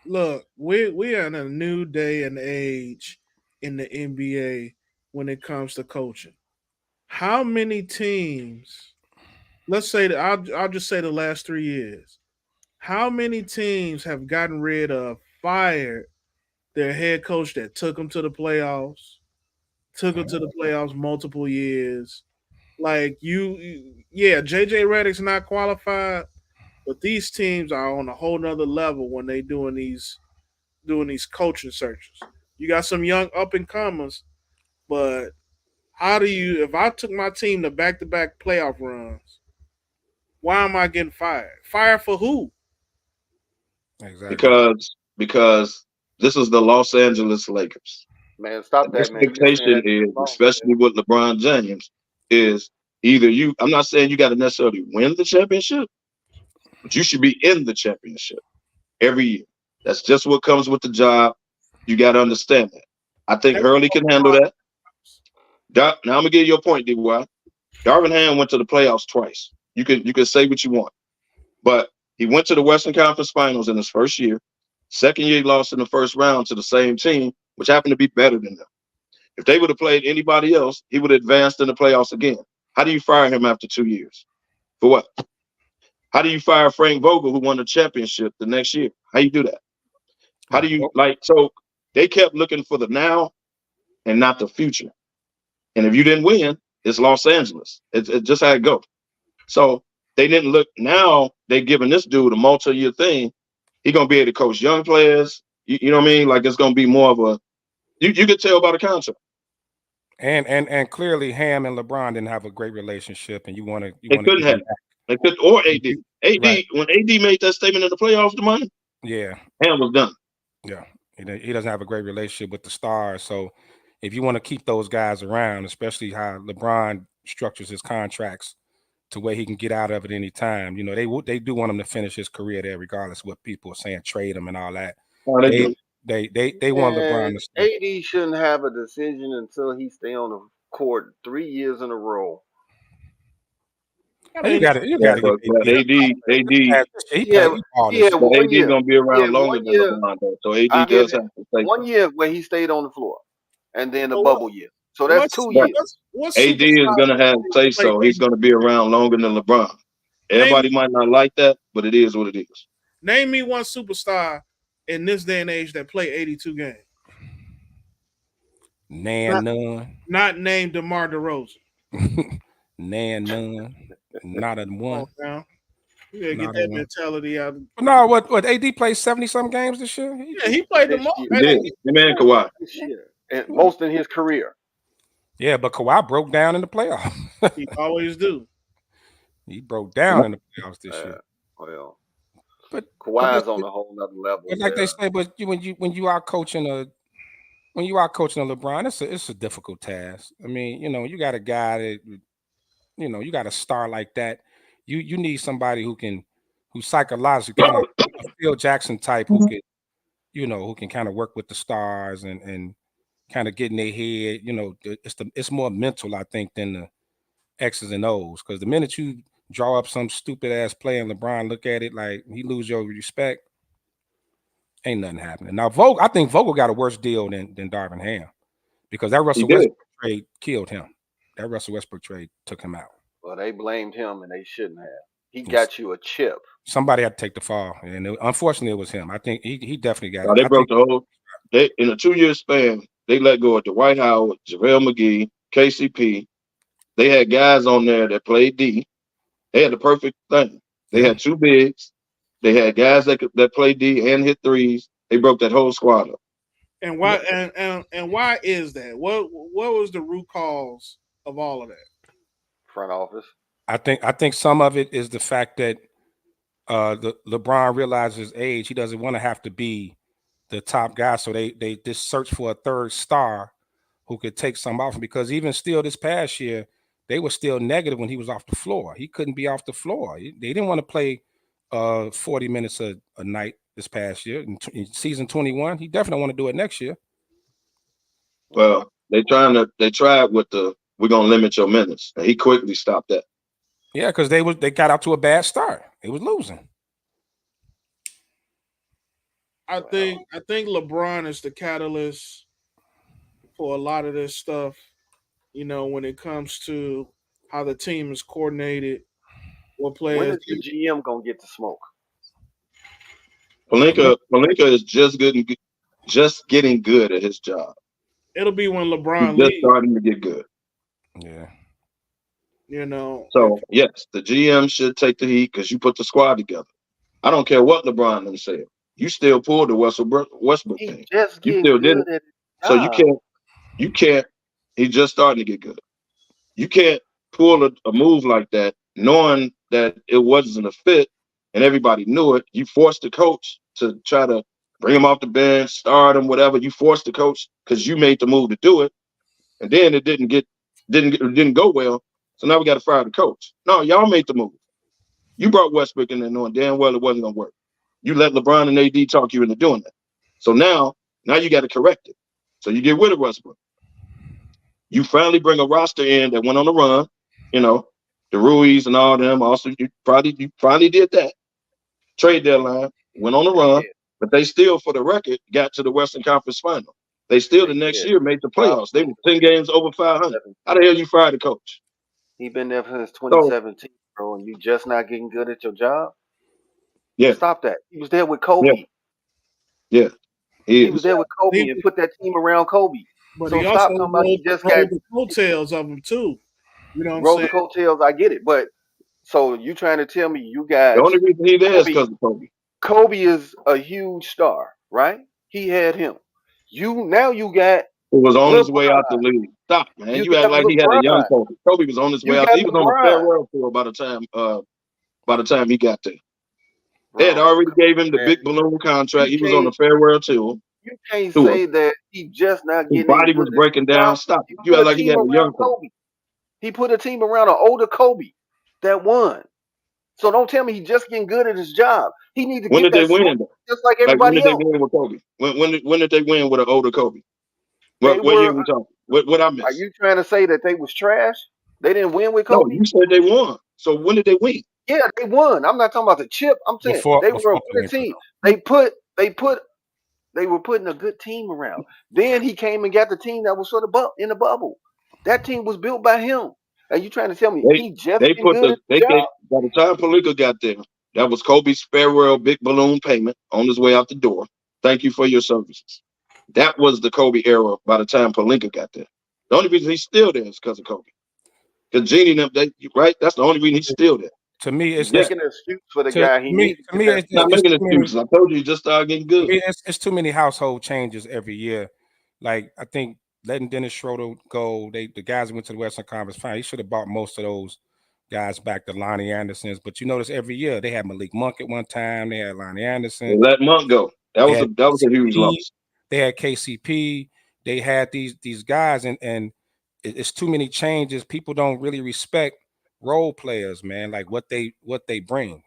Look, we are in a new day and age in the NBA when it comes to coaching. How many teams? Let's say that I'll just say the last 3 years. How many teams have gotten rid of, fired their head coach that took them to the playoffs, multiple years? Like JJ Redick's not qualified, but these teams are on a whole nother level when they doing these coaching searches. You got some young up and comers, but if I took my team to back-to-back playoff runs, why am I getting fired? Fired for who? Exactly. Because this is the Los Angeles Lakers. Man, stop that, man. Expectation is, especially with LeBron James, is either I'm not saying you got to necessarily win the championship, but you should be in the championship every year. That's just what comes with the job. You got to understand that. I think Hurley can handle that. Now I'm gonna give you a point, DY. Darvin Ham went to the playoffs twice. You could say what you want, but he went to the Western Conference Finals in his first year. Second year, he lost in the first round to the same team, which happened to be better than them. If they would have played anybody else, he would have advanced in the playoffs again. How do you fire him after 2 years? For what? How do you fire Frank Vogel, who won the championship the next year? How you do that? How do you so they kept looking for the now and not the future. And if you didn't win, it's Los Angeles. It's just how it goes. So they didn't look. Now they're giving this dude a multi-year thing. He's going to be able to coach young players. You know what I mean? Like, it's going to be more of a – you could tell by the contract. And clearly Ham and LeBron didn't have a great relationship, and you want to – They couldn't have. They could, or AD. Right. When AD made that statement in the playoffs, the money, Ham was done. Yeah. He doesn't have a great relationship with the stars. So if you want to keep those guys around, especially how LeBron structures his contracts to where he can get out of it any time, they do want him to finish his career there, regardless of what people are saying, trade him and all that. Oh, they do. They want LeBron to stay. AD shouldn't have a decision until he stay on the court 3 years in a row. You got to get AD gonna be around longer than LeBron, so AD does have to stay. 1 year where he stayed on the floor, and then the bubble year. So that's 2 years. AD is gonna have to say so. He's gonna be around longer than LeBron. Everybody might not like that, but it is what it is. Name me one superstar in this day and age that play 82 games? None. Not named DeMar DeRozan. None. Not a one. Oh, now. You gotta get that mentality out. No, what AD played 70-some games this year? Yeah, he played the most. He did. Him and Kawhi. This year. And most in his career. Yeah, but Kawhi broke down in the playoffs. He always do. He broke down in the playoffs this year. Well, but Kawhi's on a whole nother level. But like they say, but when you are coaching a LeBron, it's a difficult task. I mean, you got a guy that, you got a star like that. You need somebody who psychologically kind of a Phil Jackson type who can kind of work with the stars and kind of get in their head. It's more mental, I think, than the X's and O's. Because the minute you draw up some stupid ass play and LeBron look at it like he lose your respect, ain't nothing happening. Now I think Vogel got a worse deal than Darvin Ham, because that Russell Westbrook trade killed him. That Russell Westbrook trade took him out. Well, they blamed him and they shouldn't have. He got you a chip. Somebody had to take the fall, and unfortunately, it was him. I think he definitely got. They broke the whole. In a 2-year span, they let go of Dwight Howard, JaVale McGee, KCP. They had guys on there that played D. They had the perfect thing. They had 2 bigs. They had guys that played D and hit threes. They broke that whole squad up. And why? And why is that? What was the root cause of all of that? Front office. I think some of it is the fact that the LeBron realizes his age. He doesn't want to have to be the top guy, so they just search for a third star who could take some off him. Because even still, this past year, they were still negative when he was off the floor. He couldn't be off the floor. They didn't want to play 40 minutes a night this past year. In season 21, he definitely want to do it next year. Well, they tried with the we're gonna limit your minutes, and he quickly stopped that. Yeah, because they got out to a bad start. They was losing. I think LeBron is the catalyst for a lot of this stuff. When it comes to how the team is coordinated, what players. When is the GM gonna get to smoke? Pelinka is just getting good at his job. It'll be when LeBron He's just starting to get good. Yeah. So yes, the GM should take the heat because you put the squad together. I don't care what LeBron them said. You still pulled the Westbrook thing. You still did it. So you can't. He's just starting to get good. You can't pull a move like that knowing that it wasn't a fit and everybody knew it. You forced the coach to try to bring him off the bench, start him, whatever. You forced the coach because you made the move to do it, and then it didn't go well. So now we got to fire the coach. No, y'all made the move. You brought Westbrook in there knowing damn well it wasn't going to work. You let LeBron and AD talk you into doing that. So now you got to correct it. So you get rid of Westbrook. You finally bring a roster in that went on the run, the Ruiz and all them. Also, you finally did that. Trade deadline, went on the run, but they still, for the record, got to the Western Conference Final. They still the next year made the playoffs. They were 10 games over 500. How the hell you fired the coach? He been there since 2017, bro, and you just not getting good at your job? Yeah. Stop that. He was there with Kobe. Yeah. He was there with Kobe and put that team around Kobe. But so he stop also talking about he just got the coattails of him too. You know what I'm roll saying? the coattails, I get it. But so you trying to tell me you guys the only reason he there is because of Kobe. Kobe is a huge star, right? He had him. Now you got who was on LeBron. His way out the league. Stop, man. You act like LeBron. he had a young Kobe. Kobe was on his way out. He was on a farewell tour by the time he got there. Bro, they had already gave him the big balloon contract. He was on a farewell tour. You can't say that he just not getting. His body was breaking down. Stop. You act like he had a young Kobe. He put a team around an older Kobe that won. So don't tell me he just getting good at his job. He need to. When did they win? Just like everybody else. When did they win with Kobe? When did they win with an older Kobe? What year we talking? What I missed? Are you trying to say that they was trash? They didn't win with Kobe? No, you said they won. So when did they win? Yeah, they won. I'm not talking about the chip. I'm saying they were a good team. They were putting a good team around. Then he came and got the team that was sort of in the bubble. That team was built by him. And you trying to tell me he just by the time Pelinka got there, that was Kobe's farewell big balloon payment on his way out the door. Thank you for your services. That was the Kobe era by the time Pelinka got there. The only reason he's still there is because of Kobe. Because Genie and them, right? That's the only reason he's still there. To me, it's making an excuse for the guy. He needs to me, it's not making too many, excuses. I told you, he just started getting good. it's too many household changes every year. Like I think letting Dennis Schroeder go, the guys that went to the Western Conference Final, he should have bought most of those guys back to Lonnie Anderson's. But you notice every year they had Malik Monk at one time, they had Lonnie Anderson. They let Monk go. That was a huge loss. They had KCP. They had these guys, and it's too many changes. People don't really respect role players, man. Like what they bring.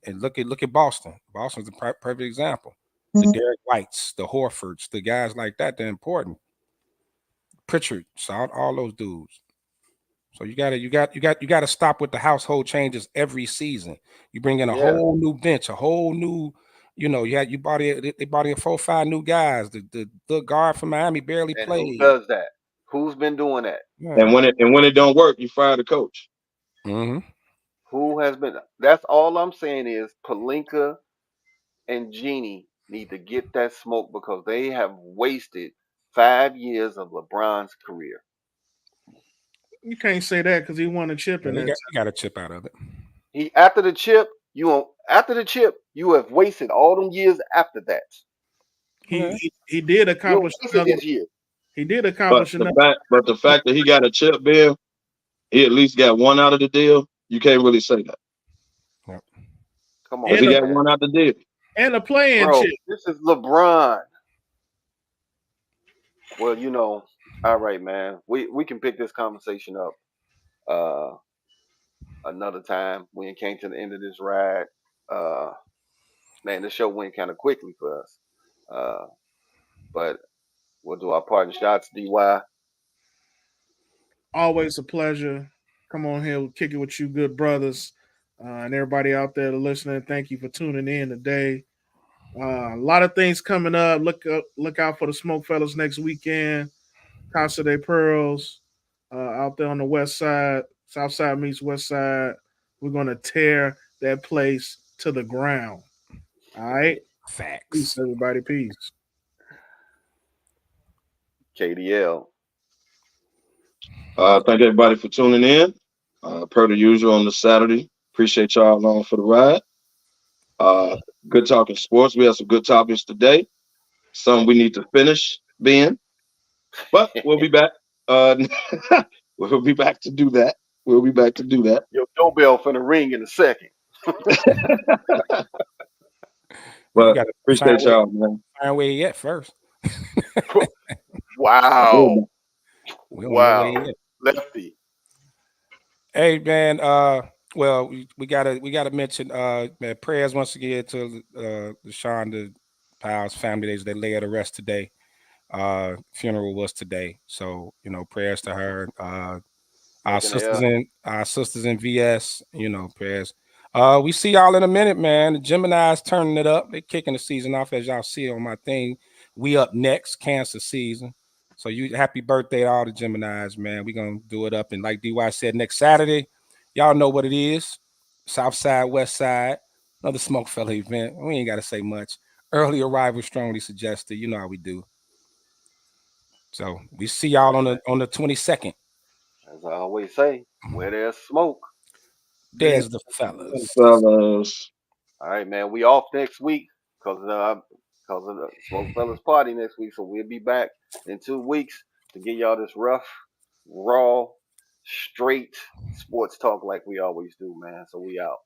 And look at Boston. Boston's a perfect example. The Derek Whites, the Horfords, the guys like that, they're important. Pritchard, all those dudes. So you gotta stop with the household changes every season. You bring in a whole new bench, a whole new, they brought in 4 or 5 new guys. The guard from Miami barely played. Who does that? Who's been doing that? Yeah. And when it don't work, you fire the coach. Mm-hmm. Who has been? That's all I'm saying is Pelinka and Genie need to get that smoke because they have wasted 5 years of LeBron's career. You can't say that because he won a chip in that. He got a chip out of it. After the chip, you have wasted all them years after that. He did accomplish his year. He did accomplish but the fact that he got a chip, Bill, he at least got one out of the deal. You can't really say that. Yep. Come on, he got one out the deal. And a playing chip. This is LeBron. Well, all right, man. We can pick this conversation up another time. We came to the end of this ride. Man, the show went kind of quickly for us. But we'll do our parting shots, DY. Always a pleasure. Come on here, we'll kick it with you, good brothers. And everybody out there listening, thank you for tuning in today. A lot of things coming up. Look out for the SmokeFellas next weekend. Casa de Pearls out there on the west side. South side meets west side. We're gonna tear that place to the ground. All right. Facts. Peace, everybody. Peace. KDL. Thank everybody for tuning in. Per the usual on the Saturday. Appreciate y'all along for the ride. Good talking sports. We have some good topics today. Some we need to finish being, but we'll be back. We'll be back to do that. Your doorbell finna ring in a second. But appreciate y'all, man. Find where he at first. Wow. Wow. Lefty. Hey man, well, we gotta mention man, prayers once again to the Shonda Powell's family days. They lay her to rest today. Funeral was today, so prayers to her. Our sisters in VS, prayers. We see y'all in a minute, man. The Gemini's turning it up. They're kicking the season off, as y'all see on my thing. We up next, Cancer season. So happy birthday to all the Geminis, man. We're gonna do it up. And like DY said, next Saturday, y'all know what it is. South side, west side, another SmokeFella event. We ain't gotta say much. Early arrival strongly suggested. You know how we do. So we see y'all on the 22nd. As I always say, where there's smoke, there's the fellas. All right, man. We off next week because of the SmokeFellas party next week. So we'll be back in 2 weeks to give y'all this rough, raw, straight sports talk like we always do, man. So we out.